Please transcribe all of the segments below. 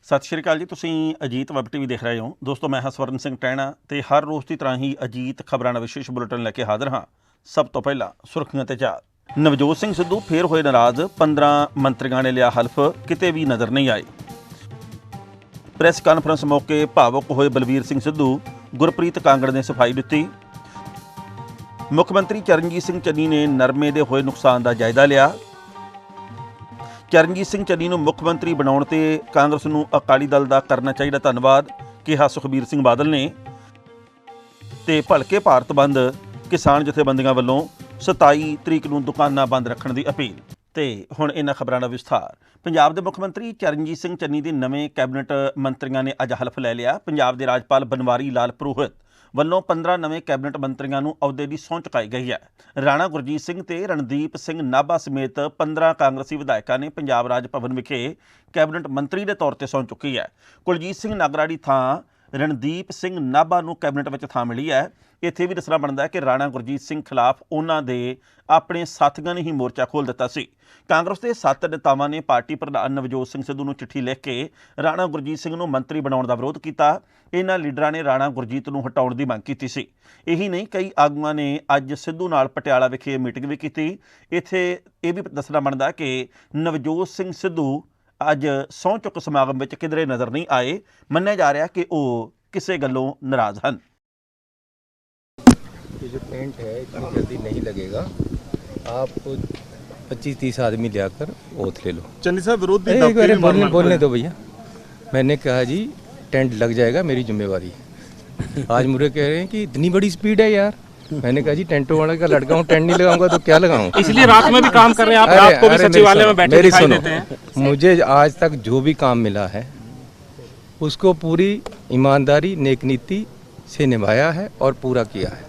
ਸਤਿ ਸ਼੍ਰੀ ਅਕਾਲ ਜੀ। ਤੁਸੀਂ ਅਜੀਤ ਵੈਬ ਟੀਵੀ ਦੇਖ ਰਹੇ ਹੋ। ਦੋਸਤੋ ਮੈਂ ਹਾਂ ਸਵਰਨ ਸਿੰਘ ਟਹਿਣਾ ਤੇ ਹਰ ਰੋਜ਼ ਦੀ ਤਰ੍ਹਾਂ ਹੀ ਅਜੀਤ ਖਬਰਾਂ ਦਾ ਵਿਸ਼ੇਸ਼ ਬੁਲੇਟਿਨ ਲੈ ਕੇ ਹਾਜ਼ਰ ਹਾਂ। ਸਭ ਤੋਂ ਪਹਿਲਾਂ ਸੁਰਖੀਆਂ ਤੇ ਝਾਤ। ਨਵਜੋਤ ਸਿੰਘ ਸਿੱਧੂ ਫੇਰ ਹੋਏ ਨਾਰਾਜ਼। 15 ਮੰਤਰੀਆਂ ਨੇ ਲਿਆ ਹਲਫ, ਕਿਤੇ ਵੀ ਨਜ਼ਰ ਨਹੀਂ ਆਏ। ਪ੍ਰੈਸ ਕਾਨਫਰੰਸ ਮੌਕੇ ਭਾਵੁਕ ਹੋਏ ਬਲਵੀਰ ਸਿੰਘ ਸਿੱਧੂ। ਗੁਰਪ੍ਰੀਤ ਕਾਂਗੜ ਨੇ ਸਫਾਈ ਦਿੱਤੀ। ਮੁੱਖ ਮੰਤਰੀ ਚਰਨਜੀਤ ਸਿੰਘ ਚੰਨੀ ਨੇ ਨਰਮੇ ਦੇ ਹੋਏ ਨੁਕਸਾਨ ਦਾ ਜਾਇਜ਼ਾ ਲਿਆ। ਚਰਨਜੀਤ ਸਿੰਘ ਚੰਨੀ ਨੂੰ ਮੁੱਖ ਮੰਤਰੀ ਬਣਾਉਣ ਤੇ ਕਾਂਗਰਸ ਨੂੰ ਅਕਾਲੀ ਦਲ ਦਾ ਕਰਨਾ ਚਾਹੀਦਾ ਧੰਨਵਾਦ, ਕਿਹਾ ਸੁਖਬੀਰ ਸਿੰਘ ਬਾਦਲ ਨੇ। ਤੇ ਭਲਕੇ ਭਾਰਤ ਬੰਦ, ਕਿਸਾਨ ਜਥੇਬੰਦੀਆਂ ਵੱਲੋਂ 27 ਤਰੀਕ ਨੂੰ ਦੁਕਾਨਾਂ ਬੰਦ ਰੱਖਣ ਦੀ ਅਪੀਲ। ਤੇ ਹੁਣ ਇਹਨਾਂ ਖਬਰਾਂ ਦਾ ਵਿਸਥਾਰ। ਪੰਜਾਬ ਦੇ ਮੁੱਖ ਮੰਤਰੀ ਚਰਨਜੀਤ ਸਿੰਘ ਚੰਨੀ ਦੇ ਨਵੇਂ ਕੈਬਨਿਟ ਮੰਤਰੀਆਂ ਨੇ ਅੱਜ ਹਲਫ ਲੈ ਲਿਆ। ਪੰਜਾਬ ਦੇ ਰਾਜਪਾਲ ਬਨਵਾਰੀ ਲਾਲ ਪੁਰੋਹਿਤ ਵੱਲੋਂ 15 ਨਵੇਂ ਕੈਬਨਿਟ ਮੰਤਰੀਆਂ ਨੂੰ ਅਹੁਦੇ ਦੀ ਸਹੁੰ ਚੁਕਾਈ ਗਈ ਹੈ। ਰਾਣਾ ਗੁਰਜੀਤ ਸਿੰਘ ਤੇ ਰਣਦੀਪ ਸਿੰਘ ਨਾਭਾ ਸਮੇਤ 15 ਕਾਂਗਰਸੀ ਵਿਧਾਇਕਾਂ ਨੇ ਪੰਜਾਬ ਰਾਜ ਭਵਨ ਵਿਖੇ ਕੈਬਨਿਟ ਮੰਤਰੀ ਦੇ ਤੌਰ ਤੇ ਸਹੁੰ ਚੁੱਕੀ ਹੈ। ਕੁਲਜੀਤ ਸਿੰਘ ਨਾਗਰਾ ਦੀ ਥਾਂ ਰਣਦੀਪ ਸਿੰਘ ਨਾਭਾ ਨੂੰ ਕੈਬਨਿਟ ਵਿੱਚ ਥਾਂ ਮਿਲੀ ਹੈ। ਇੱਥੇ ਵੀ ਦੱਸਣਾ ਬਣਦਾ ਹੈ ਕਿ ਰਾਣਾ ਗੁਰਜੀਤ ਸਿੰਘ ਖਿਲਾਫ ਉਹਨਾਂ ਦੇ ਆਪਣੇ ਸਾਥੀਆਂ ਨੇ ਹੀ ਮੋਰਚਾ ਖੋਲ੍ਹ ਦਿੱਤਾ ਸੀ। ਕਾਂਗਰਸ ਦੇ 7 ਨੇਤਾਵਾਂ ਨੇ ਪਾਰਟੀ ਪ੍ਰਧਾਨ ਨਵਜੋਤ ਸਿੰਘ ਸਿੱਧੂ ਨੂੰ ਚਿੱਠੀ ਲਿਖ ਕੇ ਰਾਣਾ ਗੁਰਜੀਤ ਸਿੰਘ ਨੂੰ ਮੰਤਰੀ ਬਣਾਉਣ ਦਾ ਵਿਰੋਧ ਕੀਤਾ। ਇਹਨਾਂ ਲੀਡਰਾਂ ਨੇ ਰਾਣਾ ਗੁਰਜੀਤ ਨੂੰ ਹਟਾਉਣ ਦੀ ਮੰਗ ਕੀਤੀ ਸੀ। ਇਹੀ ਨਹੀਂ, ਕਈ ਆਗੂਆਂ ਨੇ ਅੱਜ ਸਿੱਧੂ ਨਾਲ ਪਟਿਆਲਾ ਵਿਖੇ ਮੀਟਿੰਗ ਵੀ ਕੀਤੀ। ਇੱਥੇ ਇਹ ਵੀ ਦੱਸਣਾ ਬਣਦਾ ਕਿ ਨਵਜੋਤ ਸਿੰਘ ਸਿੱਧੂ ਅੱਜ ਸਹੁੰ ਚੁੱਕ ਸਮਾਗਮ ਵਿੱਚ ਕਿਧਰੇ ਨਜ਼ਰ ਨਹੀਂ ਆਏ। ਮੰਨਿਆ ਜਾ ਰਿਹਾ ਕਿ ਉਹ ਕਿਸੇ ਗੱਲੋਂ ਨਾਰਾਜ਼ ਹਨ। ये जो टेंट है इतनी जल्दी नहीं लगेगा, आप 25-30 आदमी ले आकर ओथ ले लो। चन्नी साहब विरोधी बोलने दो भैया। मैंने कहा जी टेंट लग जाएगा, मेरी जिम्मेवारी है। आज मुझे कह रहे हैं कि इतनी बड़ी स्पीड है यार। मैंने कहा जी टेंटों वाले का लड़का हूँ, टेंट नहीं लगाऊंगा तो क्या लगाऊँ। इसलिए रात में भी काम कर रहे हैं आप, रात को भी सचिवालय में बैठे दिखाई देते हैं। मुझे आज तक जो भी काम मिला है उसको पूरी ईमानदारी नेक नीति से निभाया है और पूरा किया है।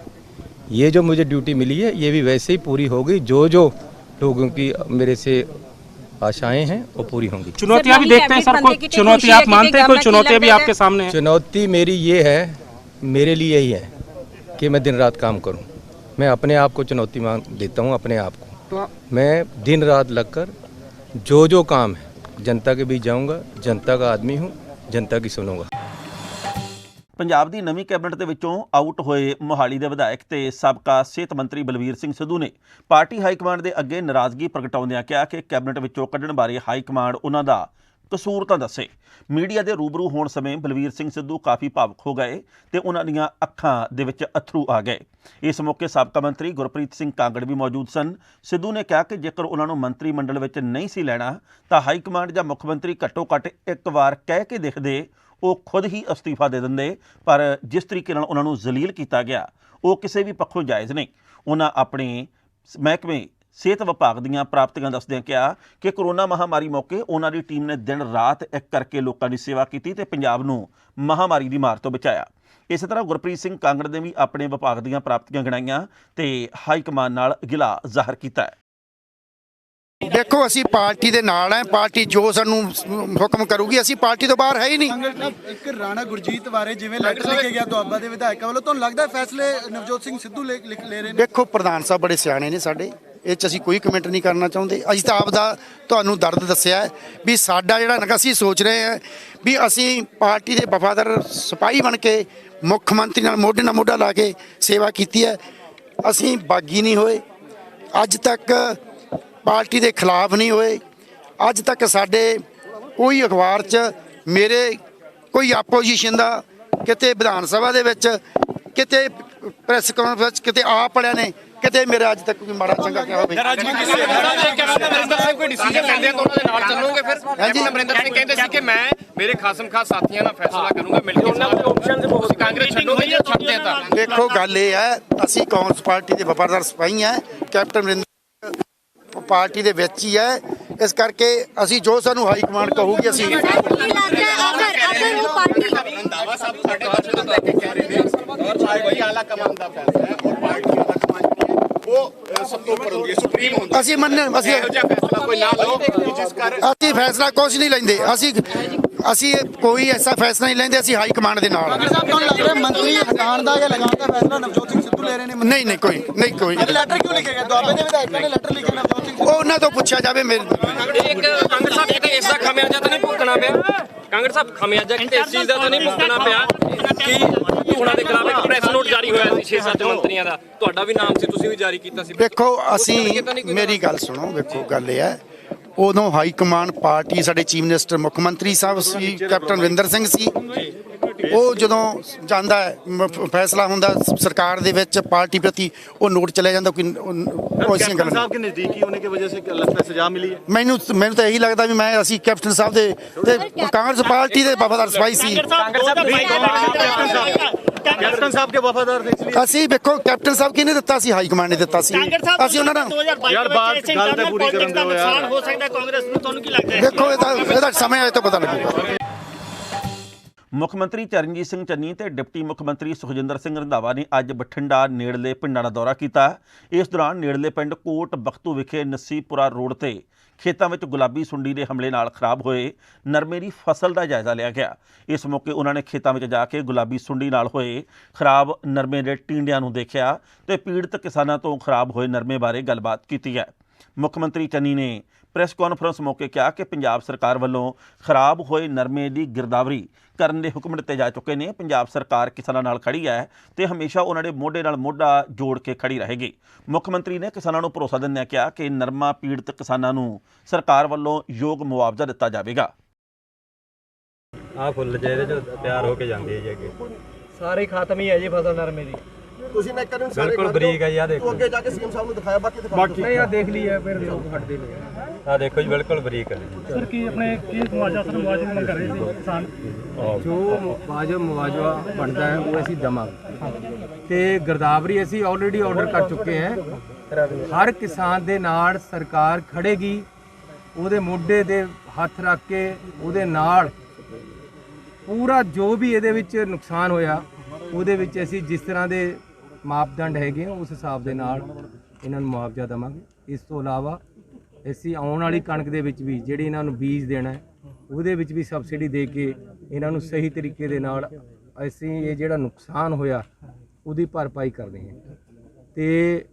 ये जो मुझे ड्यूटी मिली है ये भी वैसे ही पूरी होगी। जो जो लोगों की मेरे से आशाएं हैं वो पूरी होंगी। चुनौतियां भी देखते हैं सर, कोई चुनौती आप मानते हैं? कोई चुनौतियां भी आपके सामने हैं? चुनौती मेरी ये है, मेरे लिए यही है कि मैं दिन रात काम करूं। मैं अपने आप को चुनौती मान देता हूं, अपने आप को। मैं दिन रात लगकर जो जो काम है जनता के बीच जाऊंगा, जनता का आदमी हूँ, जनता की सुनूंगा। ਪੰਜਾਬ ਦੀ ਨਵੀਂ ਕੈਬਨਿਟ ਦੇ ਵਿੱਚੋਂ ਆਊਟ ਹੋਏ ਮੋਹਾਲੀ ਦੇ ਵਿਧਾਇਕ ਤੇ ਸਾਬਕਾ ਸਿਹਤ ਮੰਤਰੀ ਬਲਵੀਰ ਸਿੰਘ ਸਿੱਧੂ ਨੇ ਪਾਰਟੀ ਹਾਈਕਮਾਂਡ ਦੇ ਅੱਗੇ ਨਾਰਾਜ਼ਗੀ ਪ੍ਰਗਟਾਉਂਦਿਆਂ ਕਿਹਾ ਕਿ ਕੈਬਨਿਟ ਵਿੱਚੋਂ ਕੱਢਣ ਬਾਰੇ ਹਾਈਕਮਾਂਡ ਉਹਨਾਂ ਦਾ ਕਸੂਰ ਤਾਂ ਦੱਸੇ। ਮੀਡੀਆ ਦੇ ਰੂਬਰੂ ਹੋਣ ਸਮੇਂ ਬਲਵੀਰ ਸਿੰਘ ਸਿੱਧੂ ਕਾਫੀ ਭਾਵੁਕ ਹੋ ਗਏ ਤੇ ਉਹਨਾਂ ਦੀਆਂ ਅੱਖਾਂ ਦੇ ਵਿੱਚ ਅੱਥਰੂ ਆ ਗਏ। ਇਸ ਮੌਕੇ ਸਾਬਕਾ ਮੰਤਰੀ ਗੁਰਪ੍ਰੀਤ ਸਿੰਘ ਕਾਂਗੜ ਵੀ ਮੌਜੂਦ ਸਨ। ਸਿੱਧੂ ਨੇ ਕਿਹਾ ਕਿ ਜੇਕਰ ਉਹਨਾਂ ਨੂੰ ਮੰਤਰੀ ਮੰਡਲ ਵਿੱਚ ਨਹੀਂ ਸੀ ਲੈਣਾ ਤਾਂ ਹਾਈਕਮਾਂਡ ਜਾਂ ਮੁੱਖ ਮੰਤਰੀ ਘੱਟੋ ਘੱਟ ਇੱਕ ਵਾਰ ਕਹਿ ਕੇ ਦੇਖਦੇ, ਉਹ ਖੁਦ ਹੀ ਅਸਤੀਫਾ ਦੇ ਦਿੰਦੇ। ਪਰ ਜਿਸ ਤਰੀਕੇ ਨਾਲ ਉਹਨਾਂ ਨੂੰ ਜ਼ਲੀਲ ਕੀਤਾ ਗਿਆ ਉਹ ਕਿਸੇ ਵੀ ਪੱਖੋਂ ਜਾਇਜ਼ ਨਹੀਂ। ਉਹਨਾਂ ਆਪਣੇ ਮਹਿਕਮੇ ਸਿਹਤ ਵਿਭਾਗ ਦੀਆਂ ਪ੍ਰਾਪਤੀਆਂ ਦੱਸਦਿਆਂ ਕਿਹਾ ਕਿ ਕਰੋਨਾ ਮਹਾਮਾਰੀ ਮੌਕੇ ਉਹਨਾਂ ਦੀ ਟੀਮ ਨੇ ਦਿਨ ਰਾਤ ਇੱਕ ਕਰਕੇ ਲੋਕਾਂ ਦੀ ਸੇਵਾ ਕੀਤੀ ਤੇ ਪੰਜਾਬ ਨੂੰ ਮਹਾਮਾਰੀ ਦੀ ਮਾਰ ਤੋਂ ਬਚਾਇਆ। ਇਸੇ ਤਰ੍ਹਾਂ ਗੁਰਪ੍ਰੀਤ ਸਿੰਘ ਕਾਂਗੜ ਨੇ ਵੀ ਆਪਣੇ ਵਿਭਾਗ ਦੀਆਂ ਪ੍ਰਾਪਤੀਆਂ ਗਿਣਾਈਆਂ ਤੇ ਹਾਈਕਮਾਨ ਨਾਲ ਗਿਲਾ ਜ਼ਾਹਰ ਕੀਤਾ ਹੈ। देखो असी पार्टी दे नाल है, पार्टी जो सानू हुक्म करूगी असी पार्टी तो बाहर है ही नहीं। एक राणा गुरजीत बारे जिवें लैटर लिखे गया दुआबा दे विधायਕਾਂ ਵੱਲੋਂ, ਤੁਹਾਨੂੰ ਲੱਗਦਾ फैसले नवजोत सिंह सिद्धू ले रहे ने? देखो प्रधान साहब बड़े सियाणे ने साडे, ਇਹ 'ਚ ਅਸੀਂ ਕੋਈ ਕਮੈਂਟ ਨਹੀਂ ਕਰਨਾ ਚਾਹੁੰਦੇ। ਅਸੀਂ ਤਾਂ ਆਪ ਦਾ ਤੁਹਾਨੂੰ ਦਰਦ ਦੱਸਿਆ ਵੀ ਸਾਡਾ ਜਿਹੜਾ ਅਸੀਂ ਸੋਚ ਰਹੇ ਹਾਂ ਵੀ ਅਸੀਂ ਪਾਰਟੀ ਦੇ ਵਫਾਦਾਰ ਸਿਪਾਹੀ ਬਣ ਕੇ ਮੁੱਖ ਮੰਤਰੀ ਨਾਲ ਮੋਢੇ ਨਾਲ ਮੋਢਾ ਲਾ ਕੇ ਸੇਵਾ ਕੀਤੀ ਹੈ। ਅਸੀਂ ਬਾਗੀ ਨਹੀਂ ਹੋਏ, ਅੱਜ ਤੱਕ ਪਾਰਟੀ ਦੇ ਖਿਲਾਫ ਨਹੀਂ ਹੋਏ। ਅੱਜ ਤੱਕ ਸਾਡੇ ਕੋਈ ਅਖਬਾਰ 'ਚ ਮੇਰੇ ਕੋਈ ਆਪੋਜੀਸ਼ਨ ਦਾ ਕਿਤੇ ਵਿਧਾਨ ਸਭਾ ਦੇ ਵਿੱਚ ਕਿਤੇ ਪ੍ਰੈਸ ਕਾਨਫਰੰਸ ਕਿਤੇ ਆਪ ਪੜਿਆ ਨੇ, ਕਿਤੇ ਮੇਰਾ ਅੱਜ ਤੱਕ ਕੋਈ ਮਾੜਾ ਚੰਗਾ ਕਿਹਾ ਹੋਵੇ। ਕੋਈ ਡਿਸੀਜਨ ਲੈਂਦੇ ਆ ਤਾਂ ਉਹਨਾਂ ਦੇ ਨਾਲ ਚੱਲੋਗੇ ਫਿਰ? ਅਮਰਿੰਦਰ ਸਿੰਘ ਕਹਿੰਦੇ ਸੀ ਕਿ ਮੈਂ ਮੇਰੇ ਖਾਸਮ ਖਾਸ ਸਾਥੀਆਂ ਨਾਲ ਫੈਸਲਾ ਕਰੂੰਗਾ, ਮਿਲ ਕੇ ਉਹਨਾਂ ਦੇ ਆਪਸ਼ਨਸ ਬਹੁਤ ਕਾਂਗਰਸ ਛੱਡੋਗੇ ਜਾਂ ਛੱਡਦੇ ਆ? ਤਾਂ ਦੇਖੋ ਗੱਲ ਇਹ ਹੈ, ਅਸੀਂ ਕਾਂਗਰਸ ਪਾਰਟੀ ਦੇ ਵਫਾਦਾਰ ਸਿਪਾਹੀ ਹਾਂ। ਕੈਪਟਨ ਅਮਰਿੰਦਰ ਪਾਰਟੀ ਦੇ ਵਿੱਚ ਹੀ ਹੈ, ਇਸ ਕਰਕੇ ਅਸੀਂ ਜੋ ਸਾਨੂੰ ਹਾਈ ਕਮਾਂਡ ਕਹੂਗੀ ਅਸੀਂ ਰੰਧਾਵਾ ਸਾਹਿਬ ਸਾਡੇ ਹੱਥ ਤੋਂ ਲੈ ਕੇ ਕਹਿ ਰਹੇ ਨੇ ਔਰ ਭਾਈ ਆਲਾ ਕਮਾਨ ਦਾ ਫੈਸਲਾ ਹੈ ਔਰ ਪਾਰਟੀ ਦਾ ਉਹ ਸਭ ਤੋਂ ਉੱਪਰ ਹੁੰਦੀ ਹੈ, ਸੁਪਰੀਮ ਹੁੰਦੀ ਹੈ। ਅਸੀਂ ਮੰਨਣ ਅਸੀਂ ਇਹੋ ਜਿਹਾ ਫੈਸਲਾ ਕੋਈ ਨਾ ਲਓ ਜਿਸ ਕਰ ਅਸੀਂ ਫੈਸਲਾ ਕੁਝ ਨਹੀਂ ਲੈਂਦੇ। ਅਸੀਂ ਕੋਈ ਐਸਾ ਫੈਸਲਾ ਨਹੀਂ ਲੈਂਦੇ, ਅਸੀਂ ਹਾਈ ਕਮਾਂਡ ਦੇ ਨਾਲ। ਤੁਹਾਨੂੰ ਲੱਗ ਰਿਹਾ ਮੰਤਰੀ ਹਟਾਉਣ ਦਾ ਜਾਂ ਲਗਾਉਣ ਦਾ ਫੈਸਲਾ ਨਵਜੋਤ ਸਿੰਘ ਸਿੱਧੂ ਲੈ ਰਹੇ ਨੇ? ਨਹੀਂ ਕੋਈ ਲੈਟਰ ਕਿਉਂ ਲਿਖਿਆ ਗਿਆ? ਦੁਆਬੇ ਦੇ ਵਿਧਾਇਕਾਂ ਨੇ ਲੈਟਰ ਲਿਖਿਆ ਨਵਜੋਤ ਸਿੰਘ ਉਹ ਉਹਨਾਂ ਤੋਂ ਪੁੱਛਿਆ ਜਾਵੇ। ਮੇਰੇ ਇੱਕ ਕਾਂਗਰਸ ਸਾਹਿਬ ਕਿਤੇ ਇਸ ਦਾ ਖਮਿਆਜਾ ਤਾਂ ਨਹੀਂ ਭੁਗਤਣਾ ਪਿਆ? ਕਾਂਗੜ ਸਾਹਿਬ ਖਮਿਆਜਾ ਕਿਤੇ ਇਸ ਚੀਜ਼ ਦਾ ਤਾਂ ਨਹੀਂ ਭੁਗਤਣਾ ਪਿਆ ਕਿ ਉਹਨਾਂ ਦੇ ਖਿਲਾਫ ਇੱਕ ਪ੍ਰੈਸ ਨੋਟ ਜਾਰੀ ਹੋਇਆ ਸੀ 6-7 ਮੰਤਰੀਆਂ ਦਾ, ਤੁਹਾਡਾ ਵੀ ਨਾਮ ਸੀ, ਤੁਸੀਂ ਵੀ ਜਾਰੀ ਕੀਤਾ ਸੀ। ਦੇਖੋ ਅਸੀਂ ਮੇਰੀ ਗੱਲ ਸੁਣੋ, ਵੇਖੋ ਗੱਲ ਇਹ ਹੈ ਉਦੋਂ ਹਾਈ ਕਮਾਂਡ ਪਾਰਟੀ ਸਾਡੇ ਚੀਫ ਮਿਨਿਸਟਰ ਮੁੱਖ ਮੰਤਰੀ ਸਾਹਿਬ ਸੀ, ਕੈਪਟਨ ਅਮਰਿੰਦਰ ਸਿੰਘ ਸੀ। ਉਹ ਜਦੋਂ ਜਾਂਦਾ ਹੈ ਫੈਸਲਾ ਹੁੰਦਾ ਸਰਕਾਰ ਦੇ ਵਿੱਚ ਪਾਰਟੀ ਪ੍ਰਤੀ, ਉਹ ਨੋਟ ਚਲੇ ਜਾਂਦਾ ਕੋਈ ਐਸੀਆਂ ਗੱਲਾਂ साहब के नजदीकी होने की वजह से लगता है सजा मिली है। ਮੈਨੂੰ ਤਾਂ ਇਹੀ ਲੱਗਦਾ ਵੀ ਮੈਂ ਅਸੀਂ ਕੈਪਟਨ ਸਾਹਿਬ ਦੇ ਤੇ ਕਾਂਗਰਸ ਪਾਰਟੀ ਦੇ ਵਫਾਦਾਰ ਸਿਪਾਹੀ ਸੀ। कैप्टन साहब के वफादार थे इसलिए ਅਸੀਂ ਵੇਖੋ ਕੈਪਟਨ ਸਾਹਿਬ ਕਿਹਨੇ ਦਿੱਤਾ ਸੀ, ਹਾਈ ਕਮਾਂਡ ਨੇ ਦਿੱਤਾ ਸੀ। ਅਸੀਂ ਉਹਨਾਂ ਨਾਲ यार बात गल ते पूरी करन दो यार। ਹੋ ਸਕਦਾ ਕਾਂਗਰਸ ਨੂੰ, ਤੁਹਾਨੂੰ ਕੀ ਲੱਗਦਾ ਹੈ? ਦੇਖੋ ਇਹਦਾ ਸਮੇਂ ਆਏ ਤਾਂ ਪਤਾ ਲੱਗੇਗਾ। ਮੁੱਖ ਮੰਤਰੀ ਚਰਨਜੀਤ ਸਿੰਘ ਚੰਨੀ ਤੇ ਡਿਪਟੀ ਮੁੱਖ ਮੰਤਰੀ ਸੁਖਜਿੰਦਰ ਸਿੰਘ ਰੰਧਾਵਾ ਨੇ ਅੱਜ ਬਠਿੰਡਾ ਨੇੜਲੇ ਪਿੰਡਾਂ ਦਾ ਦੌਰਾ ਕੀਤਾ। ਇਸ ਦੌਰਾਨ ਨੇੜਲੇ ਪਿੰਡ ਕੋਟ ਬਖਤੂ ਵਿਖੇ ਨਸੀਪੁਰਾ ਰੋਡ ਤੇ ਖੇਤਾਂ ਵਿੱਚ ਗੁਲਾਬੀ ਸੁੰਡੀ ਦੇ ਹਮਲੇ ਨਾਲ ਖਰਾਬ ਹੋਏ ਨਰਮੇ ਦੀ ਫਸਲ ਦਾ ਜਾਇਜ਼ਾ ਲਿਆ ਗਿਆ। ਇਸ ਮੌਕੇ ਉਹਨਾਂ ਨੇ ਖੇਤਾਂ ਵਿੱਚ ਜਾ ਕੇ ਗੁਲਾਬੀ ਸੁੰਡੀ ਨਾਲ ਹੋਏ ਖਰਾਬ ਨਰਮੇ ਦੇ ਟਿੰਡਿਆਂ ਨੂੰ ਦੇਖਿਆ ਤੇ ਪੀੜਤ ਕਿਸਾਨਾਂ ਤੋਂ ਖਰਾਬ ਹੋਏ ਨਰਮੇ ਬਾਰੇ ਗੱਲਬਾਤ ਕੀਤੀ ਹੈ। ਮੁੱਖ ਮੰਤਰੀ ਚੰਨੀ ਨੇ ਪ੍ਰੈਸ ਕਾਨਫਰੰਸ ਮੌਕੇ ਕਿਹਾ ਕਿ ਪੰਜਾਬ ਸਰਕਾਰ ਵੱਲੋਂ ਖਰਾਬ ਹੋਏ ਨਰਮੇ ਦੀ ਗਿਰਦਾਵਰੀ ਕਰਨ ਦੇ ਹੁਕਮ ਦਿੱਤੇ ਜਾ ਚੁੱਕੇ ਨੇ। ਪੰਜਾਬ ਸਰਕਾਰ ਕਿਸਾਨਾਂ ਨਾਲ ਖੜੀ ਹੈ ਤੇ ਹਮੇਸ਼ਾ ਉਹਨਾਂ ਦੇ ਮੋਢੇ ਨਾਲ ਮੋਢਾ ਜੋੜ ਕੇ ਖੜੀ ਰਹੇਗੀ। ਮੁੱਖ ਮੰਤਰੀ ਨੇ ਕਿਸਾਨਾਂ ਨੂੰ ਭਰੋਸਾ ਦਿੰਦਿਆਂ ਕਿਹਾ ਕਿ ਨਰਮਾ ਪੀੜਤ ਕਿਸਾਨਾਂ ਨੂੰ ਸਰਕਾਰ ਵੱਲੋਂ ਯੋਗ ਮੁਆਵਜ਼ਾ ਦਿੱਤਾ ਜਾਵੇਗਾ। ਆਹ ਫੁੱਲ ਜਿਹਦੇ ਚ ਤਿਆਰ ਹੋ ਕੇ ਜਾਂਦੀ ਹੈ ਜੀ ਅੱਗੇ ਸਾਰੇ ਖਤਮ ਹੀ ਹੈ ਜੀ ਫਸਲ ਨਰਮੇ ਦੀ। ਤੁਸੀਂ ਨਾ ਕਰਨ ਸਾਰੇ ਬਿਲਕੁਲ ਬਰੀਕ ਹੈ ਜੀ, ਆਹ ਦੇਖੋ ਅੱਗੇ ਜਾ ਕੇ ਸੀਐਮ ਸਾਹਿਬ ਨੂੰ ਦਿਖਾਇਆ, ਬਾਕੀ ਦਿਖਾ ਨਹੀਂ ਆ ਦੇਖ ਲਈ ਹੈ, ਫਿਰ ਲੋਕ ਹਟਦੇ ਨੇ। ਆਹ ਦੇਖੋ ਜੀ ਬਿਲਕੁਲ ਬਰੀਕ ਹੈ। ਸਰ ਕੀ ਆਪਣੇ ਕੀ ਮੁਆਵਜ਼ਾ ਮੰਗ ਰਹੇ ਸੀ ਕਿਸਾਨ? ਜੋ ਮੁਆਵਜ਼ਾ ਬਣਦਾ ਹੈ ਉਹ ਅਸੀਂ ਦੇਵਾਂਗੇ ਤੇ ਗਿਰਦਾਵਰੀ ਅਸੀਂ ਆਲਰੇਡੀ ਆਰਡਰ ਕਰ ਚੁੱਕੇ ਹਾਂ। ਹਰ ਕਿਸਾਨ ਦੇ ਨਾਲ ਸਰਕਾਰ ਖੜੇਗੀ, ਉਹਦੇ ਮੋਢੇ ਦੇ ਹੱਥ ਰੱਖ ਕੇ ਉਹਦੇ ਨਾਲ ਪੂਰਾ ਜੋ ਵੀ ਇਹਦੇ ਵਿੱਚ ਨੁਕਸਾਨ ਹੋਇਆ ਉਹਦੇ ਵਿੱਚ ਅਸੀਂ ਜਿਸ ਤਰ੍ਹਾਂ ਦੇ ਮਾਪਦੰਡ ਹੈਗੇ ਉਸ ਹਿਸਾਬ ਦੇ ਨਾਲ ਇਹਨਾਂ ਨੂੰ ਮੁਆਵਜ਼ਾ ਦੇਵਾਂਗੇ। ਇਸ ਤੋਂ ਇਲਾਵਾ ਅਸੀਂ ਆਉਣ ਵਾਲੀ ਕਣਕ ਦੇ ਵਿੱਚ ਵੀ ਜਿਹੜੀ ਇਹਨਾਂ ਨੂੰ ਬੀਜ ਦੇਣਾ ਹੈ ਉਹਦੇ ਵਿੱਚ ਵੀ ਸਬਸਿਡੀ ਦੇ ਕੇ ਇਹਨਾਂ ਨੂੰ ਸਹੀ ਤਰੀਕੇ ਦੇ ਨਾਲ ਅਸੀਂ ਇਹ ਜਿਹੜਾ ਨੁਕਸਾਨ ਹੋਇਆ ਉਹਦੀ ਭਰਪਾਈ ਕਰਦੇ ਹਾਂ ਤੇ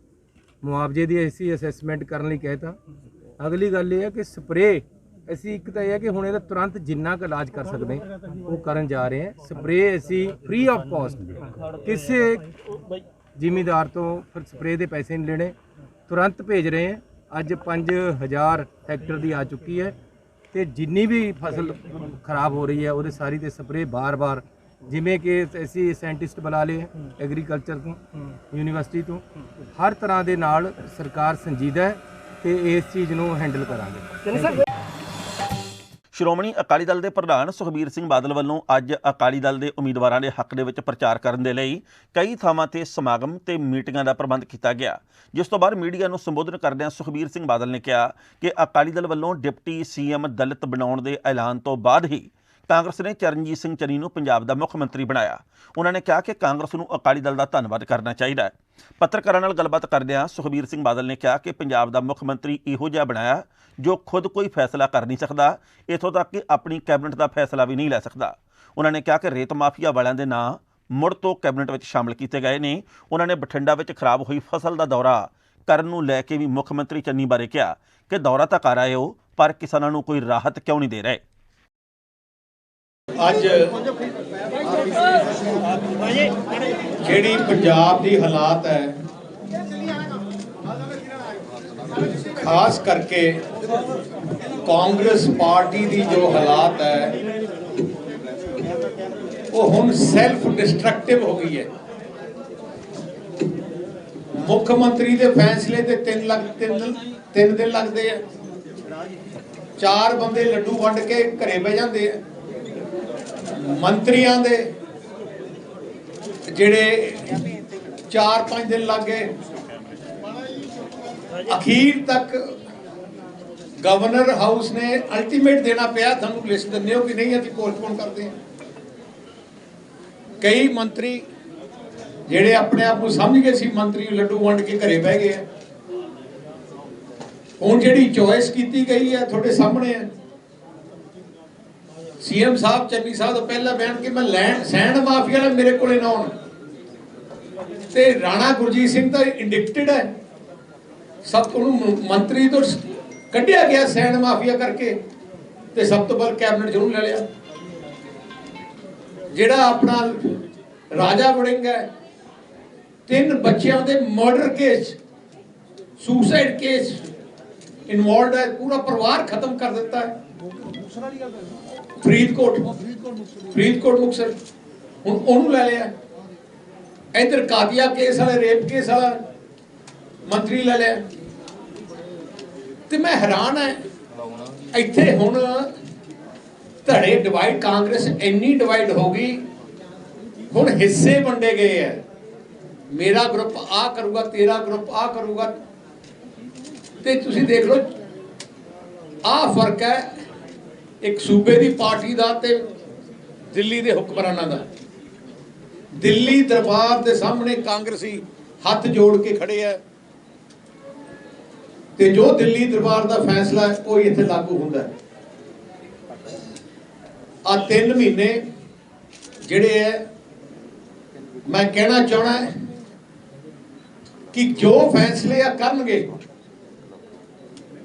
ਮੁਆਵਜ਼ੇ ਦੀ ਅਸੀਂ ਅਸੈਸਮੈਂਟ ਕਰਨ ਲਈ ਕਹਿਤਾ। ਅਗਲੀ ਗੱਲ ਇਹ ਹੈ ਕਿ ਸਪਰੇਅ ਅਸੀਂ ਇੱਕ ਤਾਂ ਇਹ ਹੈ ਕਿ ਹੁਣ ਇਹਦਾ ਤੁਰੰਤ ਜਿੰਨਾ ਕੁ ਇਲਾਜ ਕਰ ਸਕਦੇ ਉਹ ਕਰਨ ਜਾ ਰਹੇ ਹਾਂ। ਸਪਰੇਅ ਅਸੀਂ ਫ੍ਰੀ ਆਫ ਕਾਸਟ ਕਿਸੇ ਜ਼ਿਮੀਂਦਾਰ ਤੋਂ ਫਿਰ ਸਪਰੇਅ ਦੇ ਪੈਸੇ ਨਹੀਂ ਲੈਣੇ, ਤੁਰੰਤ ਭੇਜ ਰਹੇ ਹਾਂ। ਅੱਜ 5000 ਹੈਕਟਰ ਦੀ ਆ ਚੁੱਕੀ ਹੈ ਤੇ ਜਿੰਨੀ ਵੀ ਫਸਲ ਖਰਾਬ ਹੋ ਰਹੀ ਹੈ ਉਹਦੇ ਸਾਰੀ ਤੇ ਸਪਰੇਅ ਬਾਰ-ਬਾਰ, ਜਿਵੇਂ ਕਿ ਅਸੀਂ ਸਾਇੰਟਿਸਟ ਬੁਲਾ ਲਏ ਐਗਰੀਕਲਚਰ ਤੋਂ, ਯੂਨੀਵਰਸਿਟੀ ਤੋਂ, ਹਰ ਤਰ੍ਹਾਂ ਦੇ ਨਾਲ ਸਰਕਾਰ ਸੰਜੀਦਾ ਹੈ ਤੇ ਇਸ ਚੀਜ਼ ਨੂੰ ਹੈਂਡਲ ਕਰਾਂਗੇ। ਸ਼੍ਰੋਮਣੀ ਅਕਾਲੀ ਦਲ ਦੇ ਪ੍ਰਧਾਨ ਸੁਖਬੀਰ ਸਿੰਘ ਬਾਦਲ ਵੱਲੋਂ ਅੱਜ ਅਕਾਲੀ ਦਲ ਦੇ ਉਮੀਦਵਾਰਾਂ ਦੇ ਹੱਕ ਦੇ ਵਿੱਚ ਪ੍ਰਚਾਰ ਕਰਨ ਦੇ ਲਈ ਕਈ ਥਾਵਾਂ ਤੇ ਸਮਾਗਮ ਤੇ ਮੀਟਿੰਗਾਂ ਦਾ ਪ੍ਰਬੰਧ ਕੀਤਾ ਗਿਆ, ਜਿਸ ਤੋਂ ਬਾਅਦ ਮੀਡੀਆ ਨੂੰ ਸੰਬੋਧਨ ਕਰਦਿਆਂ ਸੁਖਬੀਰ ਸਿੰਘ ਬਾਦਲ ਨੇ ਕਿਹਾ ਕਿ ਅਕਾਲੀ ਦਲ ਵੱਲੋਂ ਡਿਪਟੀ ਸੀਐਮ ਦਲਿਤ ਬਣਾਉਣ ਦੇ ਐਲਾਨ ਤੋਂ ਬਾਅਦ ਹੀ ਕਾਂਗਰਸ ਨੇ ਚਰਨਜੀਤ ਸਿੰਘ ਚੰਨੀ ਨੂੰ ਪੰਜਾਬ ਦਾ ਮੁੱਖ ਮੰਤਰੀ ਬਣਾਇਆ। ਉਹਨਾਂ ਨੇ ਕਿਹਾ ਕਿ ਕਾਂਗਰਸ ਨੂੰ ਅਕਾਲੀ ਦਲ ਦਾ ਧੰਨਵਾਦ ਕਰਨਾ ਚਾਹੀਦਾ ਹੈ। ਪੱਤਰਕਾਰਾਂ ਨਾਲ ਗੱਲਬਾਤ ਕਰਦਿਆਂ ਸੁਖਬੀਰ ਸਿੰਘ ਬਾਦਲ ਨੇ ਕਿਹਾ ਕਿ ਪੰਜਾਬ ਦਾ ਮੁੱਖ ਮੰਤਰੀ ਇਹੋ ਜਿਹਾ ਬਣਾਇਆ ਜੋ ਖੁਦ ਕੋਈ ਫੈਸਲਾ ਕਰ ਨਹੀਂ ਸਕਦਾ, ਇੱਥੋਂ ਤੱਕ ਕਿ ਆਪਣੀ ਕੈਬਨਿਟ ਦਾ ਫੈਸਲਾ ਵੀ ਨਹੀਂ ਲੈ ਸਕਦਾ। ਉਹਨਾਂ ਨੇ ਕਿਹਾ ਕਿ ਰੇਤ ਮਾਫੀਆ ਵਾਲਿਆਂ ਦੇ ਨਾਂ ਮੁੜ ਤੋਂ ਕੈਬਨਿਟ ਵਿੱਚ ਸ਼ਾਮਲ ਕੀਤੇ ਗਏ ਨੇ। ਉਹਨਾਂ ਨੇ ਬਠਿੰਡਾ ਵਿੱਚ ਖਰਾਬ ਹੋਈ ਫਸਲ ਦਾ ਦੌਰਾ ਕਰਨ ਨੂੰ ਲੈ ਕੇ ਵੀ ਮੁੱਖ ਮੰਤਰੀ ਚੰਨੀ ਬਾਰੇ ਕਿਹਾ ਕਿ ਦੌਰਾ ਤਾਂ ਕਰ ਆਏ ਹੋ ਪਰ ਕਿਸਾਨਾਂ ਨੂੰ ਕੋਈ ਰਾਹਤ ਕਿਉਂ ਨਹੀਂ ਦੇ ਰਹੇ। ਅੱਜ ਜਿਹੜੀ ਪੰਜਾਬ ਦੀ ਹਾਲਾਤ ਹੈ, ਖਾਸ ਕਰਕੇ ਕਾਂਗਰਸ ਪਾਰਟੀ ਦੀ ਜੋ ਹਾਲਾਤ ਹੈ ਉਹ ਹੁਣ ਸੈਲਫ ਡਿਸਟਰਕਟਿਵ ਹੋ ਗਈ ਹੈ। ਮੁੱਖ ਮੰਤਰੀ ਦੇ ਫੈਸਲੇ ਤੇ 3 ਦਿਨ ਲੱਗਦੇ ਆ, 4 ਬੰਦੇ ਲੱਡੂ ਵੰਡ ਕੇ ਘਰੇ ਬਹਿ ਜਾਂਦੇ ਆ। ਮੰਤਰੀਆਂ ਦੇ ਜਿਹੜੇ 4-5 ਦਿਨ ਲੱਗ ਗਏ। ਅਖੀਰ ਤੱਕ ਗਵਰਨਰ ਹਾਊਸ ਨੇ ਅਲਟੀਮੇਟ ਦੇਣਾ ਪਿਆ, ਤੁਹਾਨੂੰ ਲਿਸਟ ਦਿੰਦੇ ਹੋ ਕਿ ਨਹੀਂ, ਅਸੀਂ ਪੋਸਟਪੋਨ ਕਰਦੇ ਹਾਂ। ਕਈ ਮੰਤਰੀ ਜਿਹੜੇ ਆਪਣੇ ਆਪ ਨੂੰ ਸਮਝ ਗਏ ਸੀ ਮੰਤਰੀ ਲੱਡੂ ਵੰਡ ਕੇ ਘਰੇ ਬਹਿ ਗਏ। ਹੁਣ ਜਿਹੜੀ ਚੋਇਸ ਕੀਤੀ ਗਈ ਹੈ ਤੁਹਾਡੇ ਸਾਹਮਣੇ ਹੈ। ਸੀਐਮ ਸਾਹਿਬ ਚੰਨੀ ਸਾਹਿਬ ਦਾ ਪਹਿਲਾ ਬਿਆਨ ਕਿ ਮੈਂ ਸੈਂਡ ਮਾਫੀਆ ਨਾਲ ਮੇਰੇ ਕੋਲੇ ਨਾ ਆਉਣ, ਤੇ ਰਾਣਾ ਗੁਰਜੀਤ ਸਿੰਘ ਤਾਂ ਇੰਡਿਕਟਡ ਹੈ, ਸਭ ਤੋਂ ਮੰਤਰੀ ਤੋਂ ਕੱਢਿਆ ਗਿਆ ਸੈਂਡ ਮਾਫੀਆ ਕਰਕੇ, ਤੇ ਸਭ ਤੋਂ ਪਹਿਲਾਂ ਕੈਬਨਿਟ ਜ਼ਰੂਰ ਲੈ ਲਿਆ। ਜਿਹੜਾ ਆਪਣਾ ਰਾਜਾ ਵੜਿੰਗ ਹੈ, 3 ਬੱਚਿਆਂ ਦੇ murder case, suicide case involved ਹੈ, ਪੂਰਾ ਪਰਿਵਾਰ ਖਤਮ ਕਰ ਦਿੱਤਾ ਹੈ। ਫਰੀਦਕੋਟ ਮੁਕਤਸਰ ਹੁਣ ਉਹਨੂੰ ਲੈ ਲਿਆ। ਇਧਰ ਕਾਦੀਆ ਕੇਸ ਵਾਲੇ, ਰੇਪ ਕੇਸ ਵਾਲਾ ਮੰਤਰੀ ਲੈ ਲਿਆ। ਤੇ ਮੈਂ ਹੈਰਾਨ ਹੈ, ਇੱਥੇ ਹੁਣ ਧੜੇ ਡਿਵਾਈਡ, ਕਾਂਗਰਸ ਇੰਨੀ ਡਿਵਾਈਡ ਹੋ ਗਈ, ਹੁਣ ਹਿੱਸੇ ਵੰਡੇ ਗਏ ਹੈ। ਮੇਰਾ ਗਰੁੱਪ ਆ ਕਰੂਗਾ, ਤੇਰਾ ਗਰੁੱਪ ਆ ਕਰੂਗਾ। ਤੇ ਤੁਸੀਂ ਦੇਖ ਲਓ, ਆਹ ਫਰਕ ਹੈ ਇੱਕ ਸੂਬੇ ਦੀ ਪਾਰਟੀ ਦਾ ਤੇ ਦਿੱਲੀ ਦੇ ਹੁਕਮਰਾਨਾਂ ਦਾ। ਦਿੱਲੀ ਦਰਬਾਰ ਦੇ ਸਾਹਮਣੇ ਕਾਂਗਰਸੀ ਹੱਥ ਜੋੜ ਕੇ ਖੜੇ ਹੈ, ਤੇ ਜੋ ਦਿੱਲੀ ਦਰਬਾਰ ਦਾ ਫੈਸਲਾ ਹੈ ਉਹ ਇੱਥੇ ਲਾਗੂ ਹੁੰਦਾ ਹੈ। ਆ 3 ਮਹੀਨੇ ਜਿਹੜੇ ਹੈ, ਮੈਂ ਕਹਿਣਾ ਚਾਹਣਾ ਕਿ ਜੋ ਫੈਸਲੇ ਆ ਕਰਨਗੇ,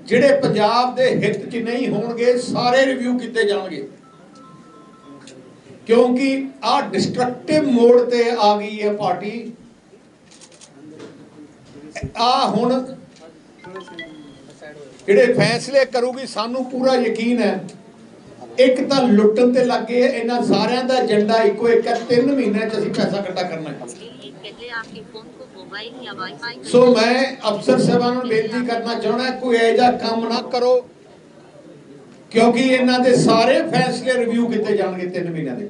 ਜਿਹੜੇ ਪੰਜਾਬ ਦੇ ਹਿੱਤ 'ਚ ਨਹੀਂ ਹੋਣਗੇ, ਸਾਰੇ ਰਿਵਿਊ ਕੀਤੇ ਜਾਣਗੇ। ਕਿਉਂਕਿ ਆ ਡਿਸਟਰਕਟਿਵ ਮੋਡ ਤੇ ਆ ਗਈ ਹੈ ਪਾਰਟੀ। ਆ ਹੁਣ ਜਿਹੜੇ ਫੈਸਲੇ ਕਰੂਗੀ, ਸਾਨੂੰ ਪੂਰਾ ਯਕੀਨ ਹੈ, ਇੱਕ ਤਾਂ ਲੁੱਟਣ ਤੇ ਲੱਗੇ। ਇਹਨਾਂ ਸਾਰਿਆਂ ਦਾ ਏਜੰਡਾ ਇੱਕੋ ਇੱਕ ਹੈ, 3 ਮਹੀਨਿਆਂ 'ਚ ਅਸੀਂ ਪੈਸਾ ਇਕੱਠਾ ਕਰਨਾ ਹੈ। ਸੋ ਮੈਂ ਅਫਸਰ ਸਾਹਿਬਾਨ ਨੂੰ ਬੇਨਤੀ ਕਰਨਾ ਚਾਹੁੰਦਾ, ਕੋਈ ਇਹੋ ਜਿਹਾ ਕੰਮ ਨਾ ਕਰੋ, ਕਿਉਂਕਿ ਇਹਨਾਂ ਦੇ ਸਾਰੇ ਫੈਸਲੇ ਰਿਵਿਊ ਕੀਤੇ ਜਾਣਗੇ 3 ਮਹੀਨਿਆਂ ਦੇ।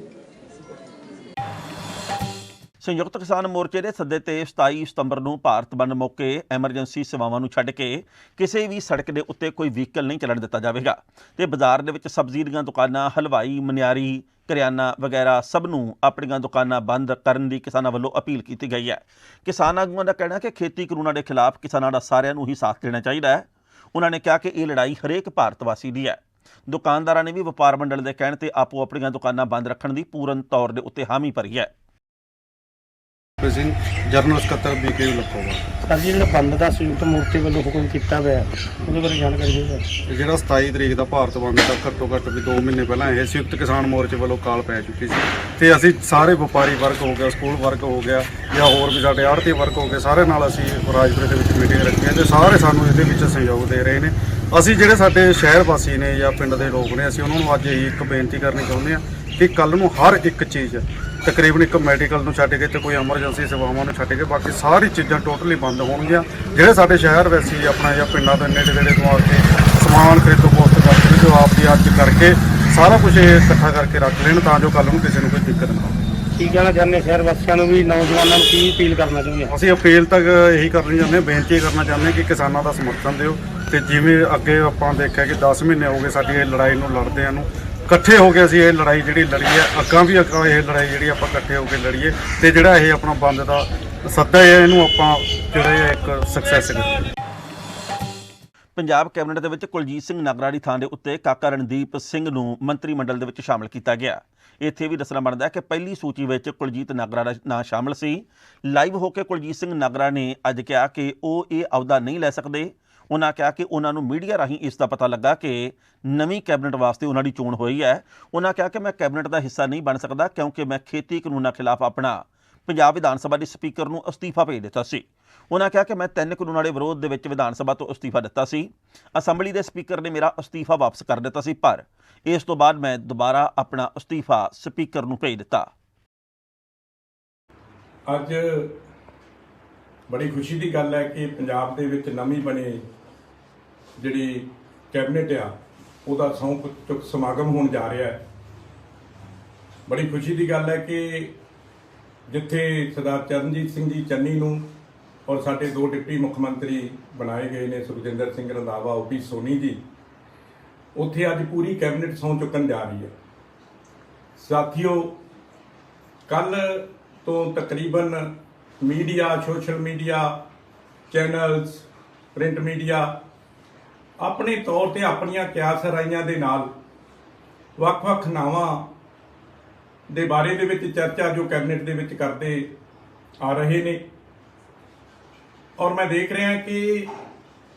ਸੰਯੁਕਤ ਕਿਸਾਨ ਮੋਰਚੇ ਦੇ ਸੱਦੇ ਤੇ 27 ਸਤੰਬਰ ਨੂੰ ਭਾਰਤ ਬੰਦ ਮੌਕੇ ਐਮਰਜੈਂਸੀ ਸੇਵਾਵਾਂ ਨੂੰ ਛੱਡ ਕੇ ਕਿਸੇ ਵੀ ਸੜਕ ਦੇ ਉੱਤੇ ਕੋਈ ਵਹੀਕਲ ਨਹੀਂ ਚੱਲਣ ਦਿੱਤਾ ਜਾਵੇਗਾ ਤੇ ਬਾਜ਼ਾਰ ਦੇ ਵਿੱਚ ਸਬਜ਼ੀ ਦੀਆਂ ਦੁਕਾਨਾਂ, ਹਲਵਾਈ, ਮਨਿਆਰੀ, ਕਰਿਆਨਾ ਵਗੈਰਾ ਸਭ ਨੂੰ ਆਪਣੀਆਂ ਦੁਕਾਨਾਂ ਬੰਦ ਕਰਨ ਦੀ ਕਿਸਾਨਾਂ ਵੱਲੋਂ ਅਪੀਲ ਕੀਤੀ ਗਈ ਹੈ। ਕਿਸਾਨ ਆਗੂਆਂ ਦਾ ਕਹਿਣਾ ਹੈ ਕਿ ਖੇਤੀ ਕਾਨੂੰਨਾਂ ਦੇ ਖਿਲਾਫ ਕਿਸਾਨਾਂ ਦਾ ਸਾਰਿਆਂ ਨੂੰ ਹੀ ਸਾਥ ਦੇਣਾ ਚਾਹੀਦਾ ਹੈ। ਉਹਨਾਂ ਨੇ ਕਿਹਾ ਕਿ ਇਹ ਲੜਾਈ ਹਰੇਕ ਭਾਰਤ ਵਾਸੀ ਦੀ ਹੈ। ਦੁਕਾਨਦਾਰਾਂ ਨੇ ਵੀ ਵਪਾਰ ਮੰਡਲ ਦੇ ਕਹਿਣ ਤੇ ਆਪੋ ਆਪਣੀਆਂ ਦੁਕਾਨਾਂ ਬੰਦ ਰੱਖਣ ਦੀ ਪੂਰਨ ਤੌਰ ਦੇ ਉੱਤੇ ਹਾਮੀ ਭਰੀ ਹੈ। ਸਿੰਘ ਜਰਨਲ ਸਕੱਤਰ BK ਲੱਖੋਵਾ। ਸਰ ਜੀ, ਜਿਹੜਾ ਬੰਦ ਦਾ ਸੰਯੁਕਤ ਮੋਰਚੇ ਵੱਲੋਂ ਹੁਕਮ ਕੀਤਾ ਹੋਇਆ, ਉਹਦੇ ਬਾਰੇ ਜਾਣਕਾਰੀ ਦਿਓ ਸਰ। ਜਿਹੜਾ 27 ਤਰੀਕ ਦਾ ਭਾਰਤ ਬੰਦ ਦਾ ਘੱਟੋ ਘੱਟ ਵੀ 2 ਮਹੀਨੇ ਪਹਿਲਾਂ ਇਹ ਸੰਯੁਕਤ ਕਿਸਾਨ ਮੋਰਚੇ ਵੱਲੋਂ ਕਾਲ ਪੈ ਚੁੱਕੀ ਸੀ ਤੇ ਅਸੀਂ ਸਾਰੇ ਵਪਾਰੀ ਵਰਗ ਹੋ ਗਿਆ, ਸਕੂਲ ਵਰਗ ਹੋ ਗਿਆ ਜਾਂ ਹੋਰ ਵੀ ਸਾਡੇ ਆੜ੍ਹਤੀ ਵਰਗ ਹੋ ਗਏ, ਸਾਰੇ ਨਾਲ ਅਸੀਂ ਰਾਜਪੁਰੇ ਦੇ ਵਿੱਚ ਮੀਟਿੰਗ ਰੱਖੀ ਹੈ ਤੇ ਸਾਰੇ ਸਾਨੂੰ ਇਹਦੇ ਵਿੱਚ ਸਹਿਯੋਗ ਦੇ ਰਹੇ ਨੇ। ਅਸੀਂ ਜਿਹੜੇ ਸਾਡੇ ਸ਼ਹਿਰ ਵਾਸੀ ਨੇ ਜਾਂ ਪਿੰਡ ਦੇ ਲੋਕ ਨੇ, ਅਸੀਂ ਉਹਨਾਂ ਨੂੰ ਅੱਜ ਇਹੀ ਇੱਕ ਬੇਨਤੀ ਕਰਨੀ ਚਾਹੁੰਦੇ ਹਾਂ ਕਿ ਕੱਲ੍ਹ ਨੂੰ ਹਰ ਇੱਕ ਚੀਜ਼ ਤਕਰੀਬਨ ਇੱਕ ਮੈਡੀਕਲ ਨੂੰ ਛੱਡ ਕੇ ਤੇ ਕੋਈ ਐਮਰਜੈਂਸੀ ਸੇਵਾਵਾਂ ਨੂੰ ਛੱਡ ਕੇ ਬਾਕੀ ਸਾਰੀ ਚੀਜ਼ਾਂ ਟੋਟਲੀ ਬੰਦ ਹੋਣਗੀਆਂ। ਜਿਹੜੇ ਸਾਡੇ ਸ਼ਹਿਰ ਵਾਸੀ ਆਪਣਾ ਜਾਂ ਪਿੰਡਾਂ ਦੇ ਨੇੜੇ ਤੇੜੇ ਤੋਂ ਆ ਕੇ ਸਮਾਨ ਖਰੀਦੋ ਪੋਸਟ ਕਰਦੇ ਜੋ ਆਪ ਦੀ ਅੱਜ ਕਰਕੇ ਸਾਰਾ ਕੁਝ ਇਕੱਠਾ ਕਰਕੇ ਰੱਖ ਲੈਣ ਤਾਂ ਜੋ ਕੱਲ੍ਹ ਨੂੰ ਕਿਸੇ ਨੂੰ ਕੋਈ ਦਿੱਕਤ ਨਾ ਆਵੇ। ਕੀ ਕਹਿਣਾ ਚਾਹੁੰਦੇ ਸ਼ਹਿਰ ਵਾਸੀਆਂ ਨੂੰ ਵੀ, ਨੌਜਵਾਨਾਂ ਨੂੰ ਕੀ ਅਪੀਲ ਕਰਨਾ ਚਾਹੁੰਦੇ? ਅਸੀਂ ਅਪੀਲ ਤੱਕ ਇਹੀ ਕਰਨੀ ਚਾਹੁੰਦੇ ਹਾਂ, ਬੇਨਤੀ ਕਰਨਾ ਚਾਹੁੰਦੇ ਹਾਂ ਕਿ ਕਿਸਾਨਾਂ ਦਾ ਸਮਰਥਨ ਦਿਓ ਤੇ ਜਿਵੇਂ ਅੱਗੇ ਆਪਾਂ ਦੇਖਿਆ ਕਿ 10 ਮਹੀਨੇ ਹੋ ਗਏ ਸਾਡੀ ਇਹ ਲੜਾਈ ਨੂੰ ਲੜਦਿਆਂ ਨੂੰ, ਇਕੱਠੇ ਹੋ ਕੇ ਅਸੀਂ ਇਹ ਲੜਾਈ ਜਿਹੜੀ ਲੜੀ ਹੈ, ਅੱਗਾਂ ਇਹ ਲੜਾਈ ਜਿਹੜੀ ਆਪਾਂ ਇਕੱਠੇ ਹੋ ਕੇ ਲੜੀਏ ਤੇ ਜਿਹੜਾ ਇਹ ਆਪਣਾ ਬੰਦ ਦਾ ਸੱਦਾ ਹੈ ਇਹਨੂੰ ਆਪਾਂ ਜਿਹੜਾ ਇੱਕ ਸਕਸੈਸ ਕਰੀਏ। ਪੰਜਾਬ ਕੈਬਨਿਟ ਦੇ ਵਿੱਚ ਕੁਲਜੀਤ ਸਿੰਘ ਨਾਗਰਾ ਦੀ ਥਾਂ ਦੇ ਉੱਤੇ ਕਾਕਾ ਰਣਦੀਪ ਸਿੰਘ ਨੂੰ ਮੰਤਰੀ ਮੰਡਲ ਦੇ ਵਿੱਚ ਸ਼ਾਮਲ ਕੀਤਾ ਗਿਆ। ਇੱਥੇ ਵੀ ਦੱਸਣਾ ਬਣਦਾ ਹੈ ਕਿ ਪਹਿਲੀ ਸੂਚੀ ਵਿੱਚ ਕੁਲਜੀਤ ਨਾਗਰਾ ਦਾ ਨਾਂ ਸ਼ਾਮਲ ਸੀ। ਲਾਈਵ ਹੋ ਕੇ ਕੁਲਜੀਤ ਸਿੰਘ ਨਾਗਰਾ ਨੇ ਅੱਜ ਕਿਹਾ ਕਿ ਉਹ ਇਹ ਅਹੁਦਾ ਨਹੀਂ ਲੈ ਸਕਦੇ। ਉਹਨਾਂ ਕਿਹਾ ਕਿ ਉਹਨਾਂ ਨੂੰ ਮੀਡੀਆ ਰਾਹੀਂ ਇਸ ਦਾ ਪਤਾ ਲੱਗਾ ਕਿ ਨਵੀਂ ਕੈਬਨਿਟ ਵਾਸਤੇ ਉਹਨਾਂ ਦੀ ਚੋਣ ਹੋਈ ਹੈ। ਉਹਨਾਂ ਕਿਹਾ ਕਿ ਮੈਂ ਕੈਬਨਿਟ ਦਾ ਹਿੱਸਾ ਨਹੀਂ ਬਣ ਸਕਦਾ ਕਿਉਂਕਿ ਮੈਂ ਖੇਤੀ ਕਾਨੂੰਨਾਂ ਖਿਲਾਫ ਆਪਣਾ ਪੰਜਾਬ ਵਿਧਾਨ ਸਭਾ ਦੇ ਸਪੀਕਰ ਨੂੰ ਅਸਤੀਫਾ ਭੇਜ ਦਿੱਤਾ ਸੀ। ਉਹਨਾਂ ਕਿਹਾ ਕਿ ਮੈਂ 3 ਕਾਨੂੰਨਾਂ ਦੇ ਵਿਰੋਧ ਦੇ ਵਿੱਚ ਵਿਧਾਨ ਸਭਾ ਤੋਂ ਅਸਤੀਫਾ ਦਿੱਤਾ ਸੀ। ਅਸੈਂਬਲੀ ਦੇ ਸਪੀਕਰ ਨੇ ਮੇਰਾ ਅਸਤੀਫਾ ਵਾਪਸ ਕਰ ਦਿੱਤਾ ਸੀ, ਪਰ ਇਸ ਤੋਂ ਬਾਅਦ ਮੈਂ ਦੁਬਾਰਾ ਆਪਣਾ ਅਸਤੀਫਾ ਸਪੀਕਰ ਨੂੰ ਭੇਜ ਦਿੱਤਾ। ਅੱਜ ਬੜੀ ਖੁਸ਼ੀ ਦੀ ਗੱਲ ਹੈ ਕਿ ਪੰਜਾਬ ਦੇ ਵਿੱਚ ਨਵੀਂ ਬਣੀ ਜਿਹੜੀ ਕੈਬਨਿਟ ਆ ਉਹਦਾ ਸਹੁੰ ਚੁੱਕ ਸਮਾਗਮ ਹੋਣ ਜਾ ਰਿਹਾ ਹੈ। ਬੜੀ ਖੁਸ਼ੀ ਦੀ ਗੱਲ ਹੈ ਕਿ ਜਿੱਥੇ ਸਰਦਾਰ ਚਰਨਜੀਤ ਸਿੰਘ ਜੀ ਚੰਨੀ ਨੂੰ ਔਰ ਸਾਡੇ 2 ਡਿਪਟੀ ਮੁੱਖ ਮੰਤਰੀ ਬਣਾਏ ਗਏ ਨੇ, ਸੁਖਜਿੰਦਰ ਸਿੰਘ ਰੰਧਾਵਾ, OP ਸੋਨੀ ਜੀ, ਉੱਥੇ ਅੱਜ ਪੂਰੀ ਕੈਬਨਿਟ ਸਹੁੰ ਚੁੱਕਣ ਜਾ ਰਹੀ ਹੈ। ਸਾਥੀਓ, ਕੱਲ੍ਹ ਤੋਂ ਤਕਰੀਬਨ media, social media, channels, print media ਆਪਣੇ ਤੌਰ ਤੇ ਆਪਣੀਆਂ ਕਿਆਸ ਰਾਈਆਂ ਦੇ ਨਾਲ ਵੱਖ-ਵੱਖ ਨਾਵਾਂ ਦੇ ਬਾਰੇ ਦੇ ਵਿੱਚ ਚਰਚਾ ਜੋ ਕੈਬਨਿਟ ਦੇ ਵਿੱਚ ਕਰਦੇ ਆ ਰਹੇ ਨੇ ਔਰ ਮੈਂ ਦੇਖ ਰਿਹਾ ਕਿ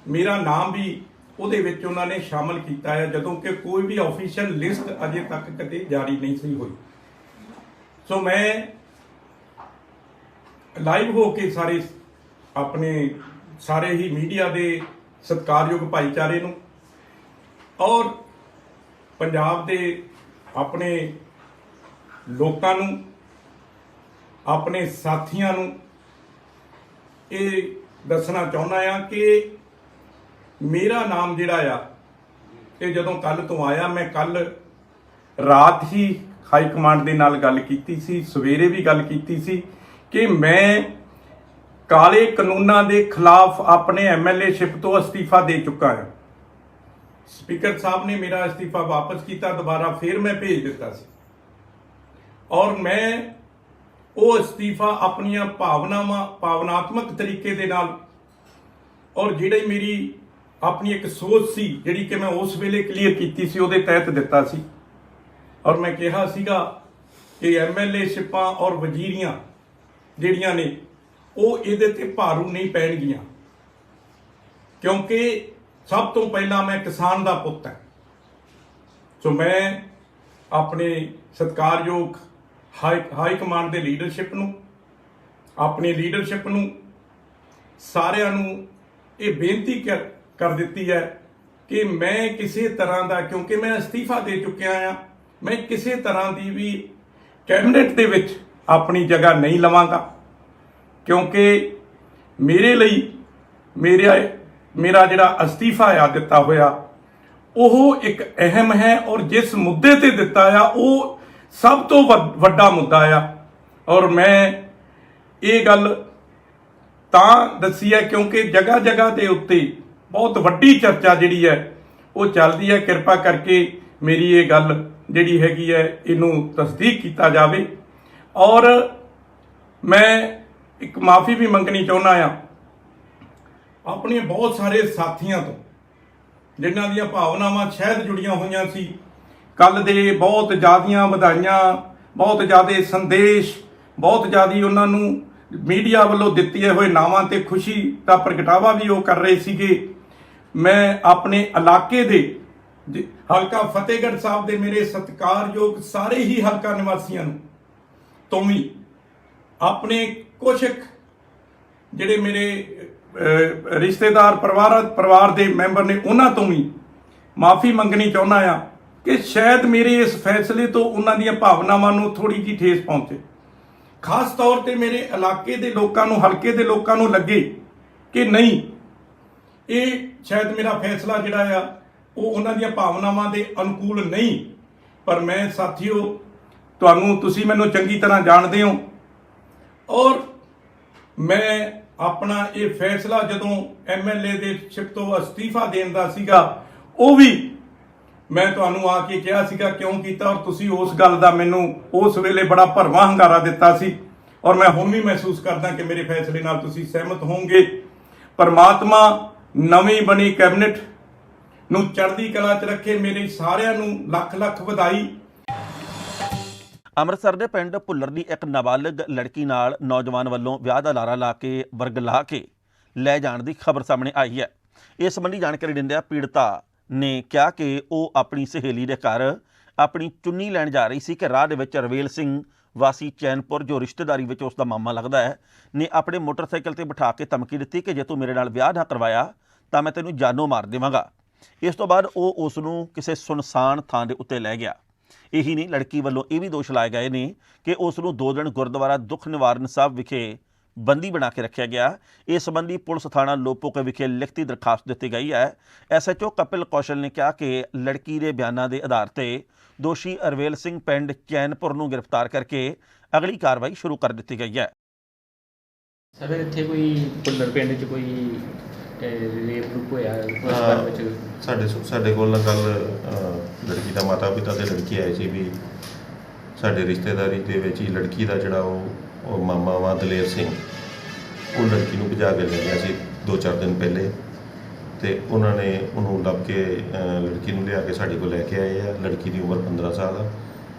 ਮੇਰਾ ਨਾਮ ਵੀ ਉਹਦੇ ਵਿੱਚ ਉਹਨਾਂ ਨੇ ਸ਼ਾਮਲ ਕੀਤਾ ਹੈ, ਜਦੋਂ ਕਿ ਕੋਈ ਵੀ ਆਫੀਸ਼ੀਅਲ ਲਿਸਟ ਅਜੇ ਤੱਕ ਕਦੇ ਜਾਰੀ ਨਹੀਂ ਸੀ ਹੋਈ। ਸੋ ਮੈਂ ਲਾਈਵ ਹੋ ਕੇ ਆਪਣੇ ਸਾਰੇ ਹੀ ਮੀਡੀਆ ਦੇ ਸਤਿਕਾਰਯੋਗ ਭਾਈਚਾਰੇ ਨੂੰ ਔਰ ਪੰਜਾਬ ਦੇ ਆਪਣੇ ਲੋਕਾਂ ਨੂੰ, ਆਪਣੇ ਸਾਥੀਆਂ ਨੂੰ ਇਹ ਦੱਸਣਾ ਚਾਹੁੰਦਾ ਆ ਕਿ ਮੇਰਾ ਨਾਮ ਜਿਹੜਾ ਆ ਇਹ ਜਦੋਂ ਕੱਲ ਤੋਂ ਆਇਆ, ਮੈਂ ਕੱਲ ਰਾਤ ਹੀ ਹਾਈ ਕਮਾਂਡ ਦੇ ਨਾਲ ਗੱਲ ਕੀਤੀ ਸੀ, ਸਵੇਰੇ ਵੀ ਗੱਲ ਕੀਤੀ ਸੀ ਕਿ ਮੈਂ ਕਾਲੇ ਕਾਨੂੰਨਾਂ ਦੇ ਖਿਲਾਫ ਆਪਣੇ ਐਮਐਲਏਸ਼ਿਪ ਤੋਂ ਅਸਤੀਫਾ ਦੇ ਚੁੱਕਾ ਹਾਂ। ਸਪੀਕਰ ਸਾਹਿਬ ਨੇ ਮੇਰਾ ਅਸਤੀਫਾ ਵਾਪਸ ਕੀਤਾ, ਦੁਬਾਰਾ ਫਿਰ ਮੈਂ ਭੇਜ ਦਿੱਤਾ ਸੀ ਔਰ ਮੈਂ ਉਹ ਅਸਤੀਫਾ ਆਪਣੀਆਂ ਭਾਵਨਾਤਮਕ ਤਰੀਕੇ ਦੇ ਨਾਲ ਔਰ ਜਿਹੜੀ ਮੇਰੀ ਆਪਣੀ ਇੱਕ ਸੋਚ ਸੀ ਜਿਹੜੀ ਕਿ ਮੈਂ ਉਸ ਵੇਲੇ ਕਲੀਅਰ ਕੀਤੀ ਸੀ ਉਹਦੇ ਤਹਿਤ ਦਿੱਤਾ ਸੀ। ਔਰ ਮੈਂ ਕਿਹਾ ਸੀਗਾ ਕਿ ਐਮਐਲਏਸ਼ਿਪਾਂ ਔਰ ਵਜ਼ੀਰੀਆਂ ਜਿਹੜੀਆਂ ਨੇ ਉਹ ਇਹਦੇ ਤੇ ਭਾਰੂ ਨਹੀਂ ਪੈਣਗੀਆਂ, ਕਿਉਂਕਿ ਸਭ ਤੋਂ ਪਹਿਲਾਂ ਮੈਂ ਕਿਸਾਨ ਦਾ ਪੁੱਤ ਹਾਂ। ਸੋ ਮੈਂ ਆਪਣੇ ਸਤਿਕਾਰਯੋਗ ਹਾਈ ਕਮਾਂਡ ਦੇ ਲੀਡਰਸ਼ਿਪ ਨੂੰ, ਆਪਣੀ ਲੀਡਰਸ਼ਿਪ ਨੂੰ, ਸਾਰਿਆਂ ਨੂੰ ਇਹ ਬੇਨਤੀ ਕਰ ਦਿੱਤੀ ਹੈ ਕਿ ਮੈਂ ਕਿਸੇ ਤਰ੍ਹਾਂ ਦਾ, ਕਿਉਂਕਿ ਮੈਂ ਅਸਤੀਫਾ ਦੇ ਚੁੱਕਿਆ ਹਾਂ, ਮੈਂ ਕਿਸੇ ਤਰ੍ਹਾਂ ਦੀ ਵੀ ਕੈਬਨਿਟ ਦੇ ਵਿੱਚ ਆਪਣੀ ਜਗ੍ਹਾ ਨਹੀਂ ਲਵਾਂਗਾ, ਕਿਉਂਕਿ ਮੇਰੇ ਲਈ ਮੇਰਾ ਜਿਹੜਾ ਅਸਤੀਫਾ ਆ ਦਿੱਤਾ ਹੋਇਆ ਉਹ ਇੱਕ ਅਹਿਮ ਹੈ ਔਰ ਜਿਸ ਮੁੱਦੇ ਤੇ ਦਿੱਤਾ ਆ ਉਹ ਸਭ ਤੋਂ ਵੱਡਾ ਮੁੱਦਾ ਆ। ਔਰ ਮੈਂ ਇਹ ਗੱਲ ਤਾਂ ਦੱਸੀ ਹੈ ਕਿਉਂਕਿ ਜਗ੍ਹਾ ਜਗ੍ਹਾ ਦੇ ਉੱਤੇ ਬਹੁਤ ਵੱਡੀ ਚਰਚਾ ਜਿਹੜੀ ਹੈ ਉਹ ਚੱਲਦੀ ਹੈ। ਕਿਰਪਾ ਕਰਕੇ ਮੇਰੀ ਇਹ ਗੱਲ ਜਿਹੜੀ ਹੈਗੀ ਹੈ ਇਹਨੂੰ ਤਸਦੀਕ ਕੀਤਾ ਜਾਵੇ ਔਰ ਮੈਂ ਇੱਕ ਮਾਫੀ ਵੀ ਮੰਗਣੀ ਚਾਹੁੰਦਾ ਆ ਆਪਣੇ ਬਹੁਤ ਸਾਰੇ ਸਾਥੀਆਂ ਤੋਂ ਜਿਨ੍ਹਾਂ ਦੀਆਂ ਭਾਵਨਾਵਾਂ ਸ਼ਾਇਦ ਜੁੜੀਆਂ ਹੋਈਆਂ ਸੀ। ਕੱਲ ਦੇ ਬਹੁਤ ਜ਼ਿਆਦੀਆਂ ਵਧਾਈਆਂ, ਬਹੁਤ ਜ਼ਿਆਦੇ ਸੰਦੇਸ਼, ਬਹੁਤ ਜ਼ਿਆਦੀ ਉਹਨਾਂ ਨੂੰ ਮੀਡੀਆ ਵੱਲੋਂ ਦਿੱਤੇ ਹੋਏ ਨਾਵਾਂ ਤੇ ਖੁਸ਼ੀ ਦਾ ਪ੍ਰਗਟਾਵਾ ਵੀ ਉਹ ਕਰ ਰਹੇ ਸੀਗੇ। ਮੈਂ ਆਪਣੇ ਇਲਾਕੇ ਦੇ ਹਲਕਾ ਫਤਿਹਗੜ੍ਹ ਸਾਹਿਬ ਦੇ ਮੇਰੇ ਸਤਿਕਾਰਯੋਗ ਸਾਰੇ ਹੀ ਹਲਕਾ ਨਿਵਾਸੀਆਂ ਨੂੰ ਤੋਂ ਵੀ ਆਪਣੇ ਕੁਝ ਜਿਹੜੇ ਮੇਰੇ ਰਿਸ਼ਤੇਦਾਰ ਪਰਿਵਾਰ ਦੇ ਮੈਂਬਰ ਨੇ ਉਹਨਾਂ ਤੋਂ ਵੀ ਮਾਫੀ ਮੰਗਣੀ ਚਾਹੁੰਦਾ ਆ ਕਿ ਸ਼ਾਇਦ ਮੇਰੇ ਇਸ ਫੈਸਲੇ ਤੋਂ ਉਹਨਾਂ ਦੀਆਂ ਭਾਵਨਾਵਾਂ ਨੂੰ ਥੋੜੀ ਜਿਹੀ ਠੇਸ ਪਹੁੰਚੇ। ਖਾਸ ਤੌਰ ਤੇ ਮੇਰੇ ਇਲਾਕੇ ਦੇ ਲੋਕਾਂ ਨੂੰ, ਹਲਕੇ ਦੇ ਲੋਕਾਂ ਨੂੰ ਲੱਗੇ ਕਿ ਨਹੀਂ, ਇਹ ਸ਼ਾਇਦ ਮੇਰਾ ਫੈਸਲਾ ਜਿਹੜਾ ਆ ਉਹ ਉਹਨਾਂ ਦੀਆਂ ਭਾਵਨਾਵਾਂ ਦੇ ਅਨੁਕੂਲ ਨਹੀਂ। ਪਰ ਮੈਂ ਸਾਥੀਓ, ਤੁਸੀਂ ਮੈਨੂੰ ਚੰਗੀ ਤਰ੍ਹਾਂ ਜਾਣਦੇ ਹੋ ਔਰ ਮੈਂ ਆਪਣਾ ਇਹ ਫੈਸਲਾ ਜਦੋਂ ਐਮਐਲਏ ਦੇ ਸ਼ਿਪ ਤੋਂ ਅਸਤੀਫਾ ਦੇਣ ਦਾ ਸੀਗਾ ਉਹ ਵੀ ਮੈਂ ਤੁਹਾਨੂੰ ਆ ਕੇ ਕਿਹਾ ਸੀਗਾ ਕਿਉਂ ਕੀਤਾ ਔਰ ਤੁਸੀਂ ਉਸ ਗੱਲ ਦਾ ਮੈਨੂੰ ਉਸ ਵੇਲੇ ਬੜਾ ਭਰਵਾਂ ਹੰਗਾਰਾ ਦਿੱਤਾ ਸੀ ਔਰ ਮੈਂ ਹੁਣ ਵੀ ਮਹਿਸੂਸ ਕਰਦਾ ਕਿ ਮੇਰੇ ਫੈਸਲੇ ਨਾਲ ਤੁਸੀਂ ਸਹਿਮਤ ਹੋਵੋਗੇ। ਪਰਮਾਤਮਾ ਨਵੀਂ ਬਣੀ ਕੈਬਨਿਟ ਨੂੰ ਚੜ੍ਹਦੀ ਕਲਾ 'ਚ ਰੱਖੇ। ਮੇਰੇ ਸਾਰਿਆਂ ਨੂੰ ਲੱਖ ਲੱਖ ਵਧਾਈ। ਅੰਮ੍ਰਿਤਸਰ ਦੇ ਪਿੰਡ ਭੁੱਲਰ ਦੀ ਇੱਕ ਨਾਬਾਲਗ ਲੜਕੀ ਨਾਲ ਨੌਜਵਾਨ ਵੱਲੋਂ ਵਿਆਹ ਦਾ ਲਾਰਾ ਲਾ ਕੇ ਵਰਗਲਾ ਕੇ ਲੈ ਜਾਣ ਦੀ ਖਬਰ ਸਾਹਮਣੇ ਆਈ ਹੈ। ਇਸ ਸੰਬੰਧੀ ਜਾਣਕਾਰੀ ਦਿੰਦਿਆਂ ਪੀੜਤਾ ਨੇ ਕਿਹਾ ਕਿ ਉਹ ਆਪਣੀ ਸਹੇਲੀ ਦੇ ਘਰ ਆਪਣੀ ਚੁੰਨੀ ਲੈਣ ਜਾ ਰਹੀ ਸੀ ਕਿ ਰਾਹ ਦੇ ਵਿੱਚ ਰਵੇਲ ਸਿੰਘ ਵਾਸੀ ਚੈਨਪੁਰ, ਜੋ ਰਿਸ਼ਤੇਦਾਰੀ ਵਿੱਚ ਉਸ ਦਾ ਮਾਮਾ ਲੱਗਦਾ ਹੈ, ਨੇ ਆਪਣੇ ਮੋਟਰਸਾਈਕਲ ਤੇ ਬਿਠਾ ਕੇ ਧਮਕੀ ਦਿੱਤੀ ਕਿ ਜੇ ਤੂੰ ਮੇਰੇ ਨਾਲ ਵਿਆਹ ਨਾ ਕਰਵਾਇਆ ਤਾਂ ਮੈਂ ਤੈਨੂੰ ਜਾਨੋਂ ਮਾਰ ਦੇਵਾਂਗਾ। ਇਸ ਤੋਂ ਬਾਅਦ ਉਹ ਉਸ ਨੂੰ ਕਿਸੇ ਸੁਨਸਾਨ ਥਾਂ ਦੇ ਉੱਤੇ ਲੈ ਗਿਆ। ਇਹੀ ਨਹੀਂ, ਲੜਕੀ ਵੱਲੋਂ ਇਹ ਵੀ ਦੋਸ਼ ਲਾਏ ਗਏ ਨੇ ਕਿ ਉਸ ਨੂੰ 2 ਦਿਨ ਗੁਰਦੁਆਰਾ ਦੁੱਖ ਨਿਵਾਰਨ ਸਾਹਿਬ ਵਿਖੇ ਬੰਦੀ ਬਣਾ ਕੇ ਰੱਖਿਆ ਗਿਆ। ਇਸ ਸੰਬੰਧੀ ਪੁਲਿਸ ਥਾਣਾ ਲੋਪੋਕੇ ਵਿਖੇ ਲਿਖਤੀ ਦਰਖਾਸਤ ਦਿੱਤੀ ਗਈ ਹੈ। ਐਸਐਚਓ ਕਪਿਲ ਕੌਸ਼ਲ ਨੇ ਕਿਹਾ ਕਿ ਲੜਕੀ ਦੇ ਬਿਆਨਾਂ ਦੇ ਆਧਾਰ ਤੇ ਦੋਸ਼ੀ ਰਵੇਲ ਸਿੰਘ ਪਿੰਡ ਚੈਨਪੁਰ ਨੂੰ ਗ੍ਰਿਫਤਾਰ ਕਰਕੇ ਅਗਲੀ ਕਾਰਵਾਈ ਸ਼ੁਰੂ ਕਰ ਦਿੱਤੀ ਗਈ ਹੈ। ਸਰ ਇੱਥੇ ਕੋਈ ਭੁੱਲਰ ਪਿੰਡ 'ਚ ਕੋਈ ਰੇਪ ਗਰੁੱਪ ਹੋਇਆ ਉਸ ਬਾਰੇ ਵਿੱਚ ਸਾਡੇ ਕੋਲ ਕੱਲ ਲੜਕੀ ਦਾ ਮਾਤਾ ਪਿਤਾ ਤੇ ਲੜਕੀ ਆਏ ਸੀ ਵੀ ਸਾਡੇ ਰਿਸ਼ਤੇਦਾਰੀ ਦੇ ਵਿੱਚ ਹੀ ਲੜਕੀ ਦਾ ਜਿਹੜਾ ਉਹ ਮਾਮਾ ਵਾ ਦਲੇਰ ਸਿੰਘ, ਉਹ ਲੜਕੀ ਨੂੰ ਭਜਾ ਕੇ ਲੈ ਗਿਆ ਸੀ 2-4 ਦਿਨ ਪਹਿਲੇ ਤੇ ਉਹਨਾਂ ਨੇ ਉਹਨੂੰ ਲੱਭ ਕੇ ਲੜਕੀ ਨੂੰ ਲਿਆ ਕੇ ਸਾਡੇ ਕੋਲ ਲੈ ਕੇ ਆਏ ਆ। ਲੜਕੀ ਦੀ ਉਮਰ 15 ਸਾਲ ਆ।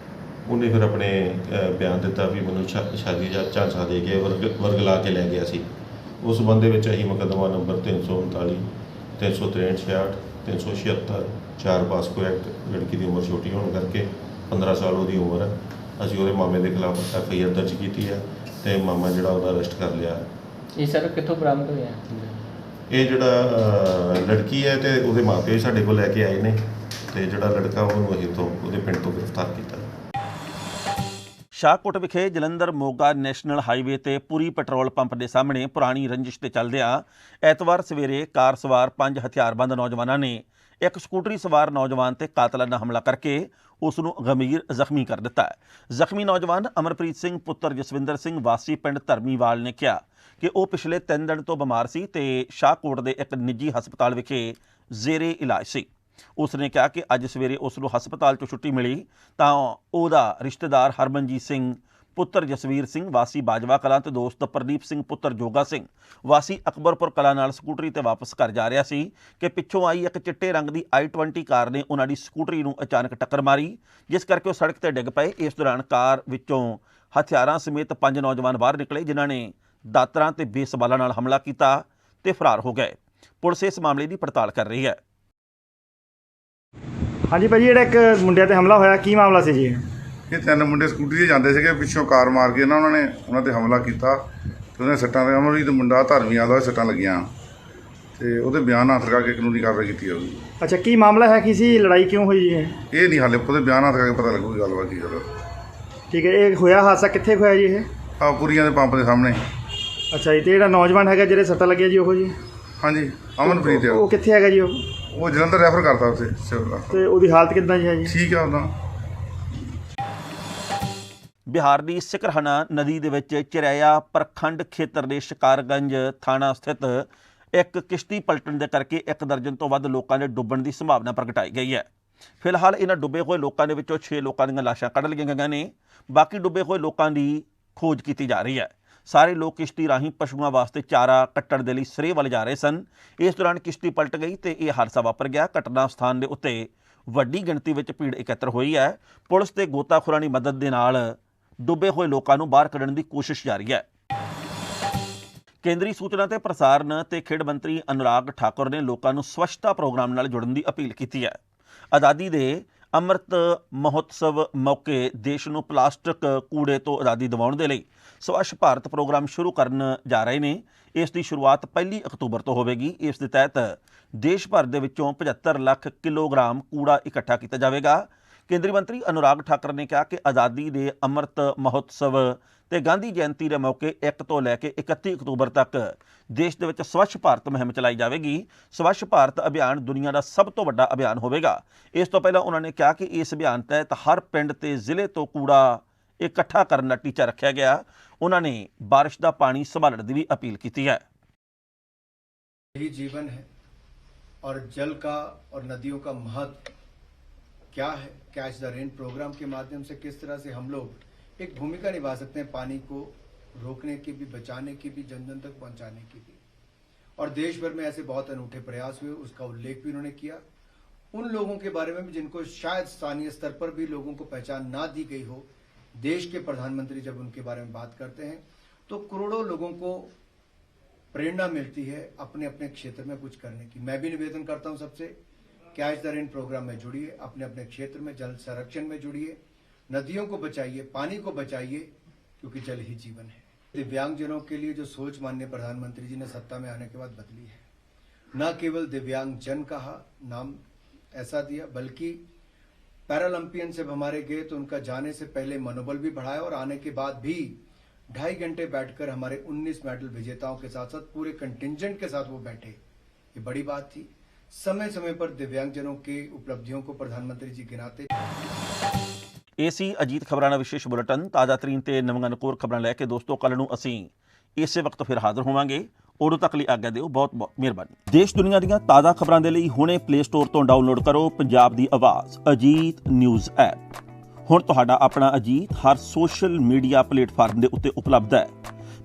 ਉਹਨੇ ਫਿਰ ਆਪਣੇ ਬਿਆਨ ਦਿੱਤਾ ਵੀ ਮੈਨੂੰ ਸ਼ਾਦੀ ਦਾ ਝਾਂਸਾ ਦੇ ਕੇ ਵਰਗਲਾ ਕੇ ਲੈ ਗਿਆ ਸੀ। ਉਸ ਸੰਬੰਧ ਦੇ ਵਿੱਚ ਅਸੀਂ ਮੁਕੱਦਮਾ ਨੰਬਰ 339, 363, 66, 376, 4 ਪਾਸਕੋ ਐਕਟ, ਲੜਕੀ ਦੀ ਉਮਰ ਛੋਟੀ ਹੋਣ ਕਰਕੇ 15 ਸਾਲ ਉਹਦੀ ਉਮਰ ਹੈ, ਅਸੀਂ ਉਹਦੇ ਮਾਮੇ ਦੇ ਖਿਲਾਫ FIR ਦਰਜ ਕੀਤੀ ਹੈ ਤੇ ਮਾਮਾ ਜਿਹੜਾ ਉਹਦਾ ਅਰੈਸਟ ਕਰ ਲਿਆ। ਇਹ ਸਰ ਕਿੱਥੋਂ ਬਰਾਮਦ ਹੋਇਆ? ਇਹ ਜਿਹੜਾ ਲੜਕੀ ਹੈ ਤੇ ਉਹਦੇ ਮਾਪੇ ਸਾਡੇ ਕੋਲ ਲੈ ਕੇ ਆਏ ਨੇ ਤੇ ਜਿਹੜਾ ਲੜਕਾ ਉਹਨੂੰ ਅਸੀਂ ਤੋਂ ਉਹਦੇ ਪਿੰਡ ਤੋਂ ਗ੍ਰਿਫਤਾਰ ਕੀਤਾ। ਸ਼ਾਹਕੋਟ ਵਿਖੇ ਜਲੰਧਰ ਮੋਗਾ ਨੈਸ਼ਨਲ ਹਾਈਵੇ ਤੇ ਪੂਰੀ ਪੈਟਰੋਲ ਪੰਪ ਦੇ ਸਾਹਮਣੇ ਪੁਰਾਣੀ ਰੰਜਿਸ਼ ਤੇ ਚੱਲਦਿਆਂ ਐਤਵਾਰ ਸਵੇਰੇ ਕਾਰ ਸਵਾਰ 5 ਹਥਿਆਰਬੰਦ ਨੌਜਵਾਨਾਂ ਨੇ ਇੱਕ ਸਕੂਟਰੀ ਸਵਾਰ ਨੌਜਵਾਨ ਤੇ ਕਾਤਲਾਨਾ ਹਮਲਾ ਕਰਕੇ ਉਸ ਨੂੰ ਗੰਭੀਰ ਜ਼ਖਮੀ ਕਰ ਦਿੱਤਾ। ਜ਼ਖਮੀ ਨੌਜਵਾਨ ਅਮਰਪ੍ਰੀਤ ਸਿੰਘ ਪੁੱਤਰ ਜਸਵਿੰਦਰ ਸਿੰਘ ਵਾਸੀ ਪਿੰਡ ਧਰਮੀਵਾਲ ਨੇ ਕਿਹਾ ਕਿ ਉਹ ਪਿਛਲੇ 3 ਦਿਨ ਤੋਂ ਬਿਮਾਰ ਸੀ ਤੇ ਸ਼ਾਹਕੋਟ ਦੇ ਇੱਕ ਨਿੱਜੀ ਹਸਪਤਾਲ ਵਿਖੇ ਜ਼ੇਰੇ ਇਲਾਜ ਸੀ। ਉਸ ਨੇ ਕਿਹਾ ਕਿ ਅੱਜ ਸਵੇਰੇ ਉਸ ਨੂੰ ਹਸਪਤਾਲ ਤੋਂ ਛੁੱਟੀ ਮਿਲੀ ਤਾਂ ਉਹਦਾ ਰਿਸ਼ਤੇਦਾਰ ਹਰਮਨਜੀਤ ਸਿੰਘ ਪੁੱਤਰ ਜਸਵੀਰ ਸਿੰਘ ਵਾਸੀ ਬਾਜਵਾ ਕਲਾਂ ਤੇ ਦੋਸਤ ਪ੍ਰਦੀਪ ਸਿੰਘ ਪੁੱਤਰ ਜੋਗਾ ਸਿੰਘ ਵਾਸੀ ਅਕਬਰਪੁਰ ਕਲਾਂ ਨਾਲ ਸਕੂਟਰੀ ਤੇ ਵਾਪਸ ਘਰ ਜਾ ਰਿਹਾ ਸੀ ਕਿ ਪਿੱਛੋਂ ਆਈ ਇੱਕ ਚਿੱਟੇ ਰੰਗ ਦੀ i20 ਕਾਰ ਨੇ ਉਹਨਾਂ ਦੀ ਸਕੂਟਰੀ ਨੂੰ ਅਚਾਨਕ ਟੱਕਰ ਮਾਰੀ, ਜਿਸ ਕਰਕੇ ਉਹ ਸੜਕ ਤੇ ਡਿੱਗ ਪਏ। ਇਸ ਦੌਰਾਨ ਕਾਰ ਵਿੱਚੋਂ ਹਥਿਆਰਾਂ ਸਮੇਤ 5 ਨੌਜਵਾਨ ਬਾਹਰ ਨਿਕਲੇ, ਜਿਨ੍ਹਾਂ ਨੇ ਦਾਤਰਾਂ ਤੇ ਬੇਸਬਾਲਾਂ ਨਾਲ ਹਮਲਾ ਕੀਤਾ ਤੇ ਫਰਾਰ ਹੋ ਗਏ। ਪੁਲਿਸ ਇਸ ਮਾਮਲੇ ਦੀ ਪੜਤਾਲ ਕਰ ਰਹੀ ਹੈ। ਹਾਂਜੀ ਭਾਜੀ, ਜਿਹੜਾ ਇੱਕ ਮੁੰਡਿਆਂ ਤੇ ਹਮਲਾ ਹੋਇਆ, ਕੀ ਮਾਮਲਾ ਸੀ ਜੀ? ਇਹ 3 ਮੁੰਡੇ ਸਕੂਟਰੀ 'ਤੇ ਜਾਂਦੇ ਸੀਗੇ, ਪਿੱਛੋਂ ਕਾਰ ਮਾਰ ਕੇ ਉਹਨਾਂ ਨੇ ਉਹਨਾਂ 'ਤੇ ਹਮਲਾ ਕੀਤਾ ਤੇ ਉਹਨੇ ਸੱਟਾਂ ਦੇ ਅਮਰਜੀਤ ਮੁੰਡਾ ਧਰਮੀਆਂ ਦਾ ਸੱਟਾਂ ਲੱਗੀਆਂ ਤੇ ਉਹਦੇ ਬਿਆਨ ਹਾਸਲ ਕਰਕੇ ਕਾਨੂੰਨੀ ਕਾਰਵਾਈ ਕੀਤੀ ਜਾਊਗੀ। ਅੱਛਾ, ਕੀ ਮਾਮਲਾ ਹੈ? ਕਿਸੇ ਲੜਾਈ ਕਿਉਂ ਹੋਈ ਜੀ? ਇਹ ਨਹੀਂ ਹਾਲੇ ਉਹਦੇ ਬਿਆਨ ਹਾਸਲ ਕਰਕੇ ਪਤਾ ਲੱਗੂਗੀ ਗੱਲਬਾਤ ਕੀ ਗੱਲ। ਠੀਕ ਹੈ, ਇਹ ਹੋਇਆ ਹਾਦਸਾ ਕਿੱਥੇ ਹੋਇਆ ਜੀ? ਇਹ ਪੂਰੀਆਂ ਦੇ ਪੰਪ ਦੇ ਸਾਹਮਣੇ। ਅੱਛਾ ਜੀ, ਤੇ ਜਿਹੜਾ ਨੌਜਵਾਨ ਹੈਗਾ ਜਿਹੜੇ ਸੱਟਾਂ ਲੱਗੀਆਂ ਜੀ ਉਹ ਜੀ? ਹਾਂਜੀ, ਅਮਨਪ੍ਰੀਤ ਹੈ। ਉਹ ਕਿੱਥੇ ਹੈਗਾ ਜੀ? ਉਹ ਜਲੰਧਰ ਰੈਫਰ ਕਰਤਾ ਉੱਥੇ ਸਿਵਲ। ਤੇ ਉਹਦੀ ਹਾਲਤ ਕਿੱਦਾਂ ਜੀ ਹੈ ਜੀ? ਠੀਕ ਹੈ ਉਹਦਾ। ਬਿਹਾਰ ਦੀ ਸਿਕਰਹਨਾ ਨਦੀ ਦੇ ਵਿੱਚ ਚਿਰਾਇਆ ਪ੍ਰਖੰਡ ਖੇਤਰ ਦੇ ਸ਼ਿਕਾਰਗੰਜ ਥਾਣਾ ਸਥਿਤ ਇੱਕ ਕਿਸ਼ਤੀ ਪਲਟਣ ਦੇ ਕਰਕੇ 1 ਦਰਜਨ ਤੋਂ ਵੱਧ ਲੋਕਾਂ ਦੇ ਡੁੱਬਣ ਦੀ ਸੰਭਾਵਨਾ ਪ੍ਰਗਟਾਈ ਗਈ ਹੈ। ਫਿਲਹਾਲ ਇਹਨਾਂ ਡੁੱਬੇ ਹੋਏ ਲੋਕਾਂ ਦੇ ਵਿੱਚੋਂ 6 ਲੋਕਾਂ ਦੀਆਂ ਲਾਸ਼ਾਂ ਕੱਢ ਲਈਆਂ ਗਈਆਂ ਨੇ। ਬਾਕੀ ਡੁੱਬੇ ਹੋਏ ਲੋਕਾਂ ਦੀ ਖੋਜ ਕੀਤੀ ਜਾ ਰਹੀ ਹੈ। ਸਾਰੇ ਲੋਕ ਕਿਸ਼ਤੀ ਰਾਹੀਂ ਪਸ਼ੂਆਂ ਵਾਸਤੇ ਚਾਰਾ ਕੱਟਣ ਦੇ ਲਈ ਸਰੇ ਵੱਲ ਜਾ ਰਹੇ ਸਨ। ਇਸ ਦੌਰਾਨ ਕਿਸ਼ਤੀ ਪਲਟ ਗਈ ਤੇ ਇਹ ਹਾਦਸਾ ਵਾਪਰ ਗਿਆ। ਘਟਨਾ ਸਥਾਨ ਦੇ ਉੱਤੇ ਵੱਡੀ ਗਿਣਤੀ ਵਿੱਚ ਭੀੜ ਇਕੱਤਰ ਹੋਈ ਹੈ। ਪੁਲਿਸ ਤੇ ਗੋਤਾਖੋਰਾਂ ਦੀ ਮਦਦ ਦੇ ਨਾਲ ਡੁੱਬੇ ਹੋਏ ਲੋਕਾਂ ਨੂੰ ਬਾਹਰ ਕੱਢਣ ਦੀ ਕੋਸ਼ਿਸ਼ ਜਾਰੀ ਹੈ। ਕੇਂਦਰੀ ਸੂਚਨਾ ਤੇ ਪ੍ਰਸਾਰਣ ਤੇ ਖੇਡ ਮੰਤਰੀ ਅਨੁਰਾਗ ਠਾਕੁਰ ਨੇ ਲੋਕਾਂ ਨੂੰ ਸਵੱਛਤਾ ਪ੍ਰੋਗਰਾਮ ਨਾਲ ਜੁੜਨ ਦੀ ਅਪੀਲ ਕੀਤੀ ਹੈ। ਆਜ਼ਾਦੀ ਦੇ ਅੰਮ੍ਰਿਤ ਮਹੋਤਸਵ ਮੌਕੇ ਦੇਸ਼ ਨੂੰ ਪਲਾਸਟਿਕ ਕੂੜੇ ਤੋਂ ਆਜ਼ਾਦੀ ਦਿਵਾਉਣ ਦੇ ਲਈ ਸਵੱਛ ਭਾਰਤ ਪ੍ਰੋਗਰਾਮ ਸ਼ੁਰੂ ਕਰਨ ਜਾ ਰਹੇ ਨੇ। ਇਸ ਦੀ ਸ਼ੁਰੂਆਤ 1 ਅਕਤੂਬਰ ਤੋਂ ਹੋਵੇਗੀ। ਇਸ ਦੇ ਤਹਿਤ ਦੇਸ਼ ਭਰ ਦੇ ਵਿੱਚੋਂ 75 ਲੱਖ ਕਿਲੋਗ੍ਰਾਮ ਕੂੜਾ ਇਕੱਠਾ ਕੀਤਾ ਜਾਵੇਗਾ। ਕੇਂਦਰੀ ਮੰਤਰੀ ਅਨੁਰਾਗ ਠਾਕੁਰ ਨੇ ਕਿਹਾ ਕਿ ਆਜ਼ਾਦੀ ਦੇ ਅੰਮ੍ਰਿਤ ਮਹੋਤਸਵ ਤੇ ਗਾਂਧੀ ਜਯੰਤੀ ਦੇ ਮੌਕੇ 1 ਤੋਂ ਲੈ ਕੇ 31 ਅਕਤੂਬਰ ਤੱਕ ਦੇਸ਼ ਦੇ ਵਿੱਚ ਸਵੱਛ ਭਾਰਤ ਮੁਹਿੰਮ ਚਲਾਈ ਜਾਵੇਗੀ। ਸਵੱਛ ਭਾਰਤ ਅਭਿਆਨ ਦੁਨੀਆ ਦਾ ਸਭ ਤੋਂ ਵੱਡਾ ਅਭਿਆਨ ਹੋਵੇਗਾ। ਇਸ ਤੋਂ ਪਹਿਲਾਂ ਉਹਨਾਂ ਨੇ ਕਿਹਾ ਕਿ ਇਸ ਅਭਿਆਨ ਤਹਿਤ ਹਰ ਪਿੰਡ ਤੇ ਜ਼ਿਲ੍ਹੇ ਤੋਂ ਕੂੜਾ ਇਕੱਠਾ ਕਰਨ ਦਾ ਟੀਚਾ ਰੱਖਿਆ ਗਿਆ। ਉਹਨਾਂ ਨੇ ਬਾਰਿਸ਼ ਦਾ ਪਾਣੀ ਸੰਭਾਲਣ ਦੀ ਵੀ ਅਪੀਲ ਕੀਤੀ ਹੈ। यही जीवन है और जल का और नदियों का महत्व क्या है। कैच द रेन प्रोग्राम के माध्यम से किस तरह से हम लोग एक भूमिका निभा सकते हैं, पानी को रोकने की भी, बचाने की भी, जन जन तक पहुंचाने की भी। और देश भर में ऐसे बहुत अनूठे प्रयास हुए, उसका उल्लेख भी उन्होंने किया। उन लोगों के बारे में भी जिनको शायद स्थानीय स्तर पर भी लोगों को पहचान ना दी गई हो। देश के प्रधानमंत्री जब उनके बारे में बात करते हैं तो करोड़ों लोगों को प्रेरणा मिलती है अपने अपने क्षेत्र में कुछ करने की। मैं भी निवेदन करता हूं सबसे, कैच द रेन प्रोग्राम में जुड़िए, अपने अपने क्षेत्र में जल संरक्षण में जुड़िए, नदियों को बचाइए, पानी को बचाइए, क्योंकि जल ही जीवन है। दिव्यांगजनों के लिए जो सोच माननीय प्रधानमंत्री जी ने सत्ता में आने के बाद बदली है, न केवल दिव्यांग जन कहा, नाम ऐसा दिया, बल्कि पैरालंपियन जब हमारे गए तो उनका जाने से पहले मनोबल भी बढ़ाया और आने के बाद भी 2.5 घंटे बैठकर हमारे 19 मेडल विजेताओं के साथ साथ पूरे कंटिंजेंट के साथ वो बैठे। ये बड़ी बात थी। समय समय पर दिव्यांगजनों के उपलब्धियों को प्रधानमंत्री जी गिनाते। एसी अजीत खबरां ਦਾ ਵਿਸ਼ੇਸ਼ ਬੁਲੇਟਿਨ ਤਾਜ਼ਾ ਤਰੀਨ ਤੇ ਨਵੀਆਂ ਨਕੋਰ ਖਬਰਾਂ ਲੈ ਕੇ ਦੋਸਤੋ ਕੱਲ ਨੂੰ ਅਸੀਂ ਇਸੇ ਵਕਤ ਫਿਰ ਹਾਜ਼ਰ ਹੋਵਾਂਗੇ। ਉਦੋਂ ਤੱਕ ਲਈ ਆਗਿਆ ਦਿਓ। ਬਹੁਤ ਬਹੁਤ ਮਿਹਰਬਾਨੀ। ਦੇਸ਼ ਦੁਨੀਆ ਦੀਆਂ ਤਾਜ਼ਾ ਖਬਰਾਂ ਦੇ ਲਈ ਹੁਣੇ ਪਲੇ ਸਟੋਰ ਤੋਂ ਡਾਊਨਲੋਡ ਕਰੋ ਪੰਜਾਬ ਦੀ ਆਵਾਜ਼ ਅਜੀਤ ਨਿਊਜ਼ ਐਪ। ਹੁਣ ਤੁਹਾਡਾ ਆਪਣਾ ਅਜੀਤ ਹਰ ਸੋਸ਼ਲ ਮੀਡੀਆ ਪਲੇਟਫਾਰਮ ਦੇ ਉੱਤੇ ਉਪਲਬਧ ਹੈ।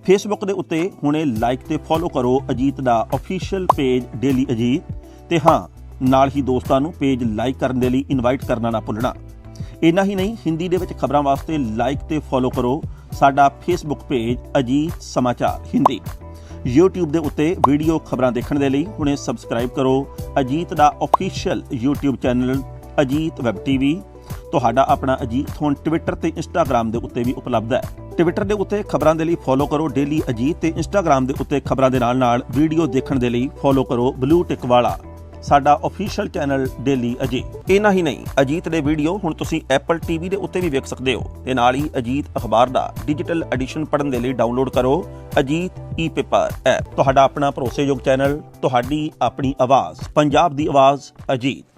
ਫੇਸਬੁੱਕ ਦੇ ਉੱਤੇ ਹੁਣੇ ਲਾਈਕ ਤੇ ਫੋਲੋ ਕਰੋ ਅਜੀਤ ਦਾ ਅਫੀਸ਼ੀਅਲ ਪੇਜ ਡੇਲੀ ਅਜੀਤ ਤੇ ਹਾਂ ਨਾਲ ਹੀ ਦੋਸਤਾਂ ਨੂੰ ਪੇਜ ਲਾਈਕ ਕਰਨ ਦੇ ਲਈ ਇਨਵਾਈਟ ਕਰਨਾ ਨਾ ਭੁੱਲਣਾ। ਇੰਨਾ ਹੀ ਨਹੀਂ, ਹਿੰਦੀ ਦੇ ਵਿੱਚ ਖਬਰਾਂ ਵਾਸਤੇ ਲਾਈਕ ਤੇ ਫੋਲੋ ਕਰੋ ਸਾਡਾ ਫੇਸਬੁੱਕ ਪੇਜ ਅਜੀਤ ਸਮਾਚਾਰ ਹਿੰਦੀ। YouTube ਦੇ ਉੱਤੇ ਵੀਡੀਓ ਖਬਰਾਂ ਦੇਖਣ ਦੇ ਲਈ ਹੁਣੇ ਸਬਸਕ੍ਰਾਈਬ ਕਰੋ ਅਜੀਤ ਦਾ official YouTube channel Ajit web TV। ਤੁਹਾਡਾ ਆਪਣਾ ਅਜੀਤ ਹੁਣ ਟਵਿੱਟਰ ਤੇ ਇੰਸਟਾਗ੍ਰਾਮ ਦੇ ਉੱਤੇ ਵੀ ਉਪਲਬਧ ਹੈ। ਟਵਿੱਟਰ ਦੇ ਉੱਤੇ ਖਬਰਾਂ ਦੇ ਲਈ ਫੋਲੋ ਕਰੋ ਡੇਲੀ ਅਜੀਤ ਤੇ ਇੰਸਟਾਗ੍ਰਾਮ ਦੇ ਉੱਤੇ ਖਬਰਾਂ ਦੇ ਨਾਲ ਵੀਡੀਓ ਦੇਖਣ ਦੇ ਲਈ ਫੋਲੋ ਕਰੋ ਬਲੂ ਟਿਕ ਵਾਲਾ ਸਾਡਾ ਆਫੀਸ਼ੀਅਲ ਚੈਨਲ ਡੇਲੀ ਅਜੀਤ। ਇਹਨਾਂ ਹੀ ਨਹੀਂ, ਅਜੀਤ ਦੇ ਵੀਡੀਓ ਹੁਣ ਤੁਸੀਂ ਐਪਲ ਟੀਵੀ ਦੇ ਉੱਤੇ ਵੀ ਵੇਖ ਸਕਦੇ ਹੋ ਤੇ ਨਾਲ ਹੀ ਅਜੀਤ ਅਖਬਾਰ ਦਾ ਡਿਜੀਟਲ ਐਡੀਸ਼ਨ ਪੜ੍ਹਨ ਦੇ ਲਈ ਡਾਊਨਲੋਡ ਕਰੋ ਅਜੀਤ ਈ-ਪੇਪਰ ਐਪ। ਤੁਹਾਡਾ ਆਪਣਾ ਭਰੋਸੇਯੋਗ ਚੈਨਲ, ਤੁਹਾਡੀ ਆਪਣੀ ਆਵਾਜ਼, ਪੰਜਾਬ ਦੀ ਆਵਾਜ਼ ਅਜੀਤ।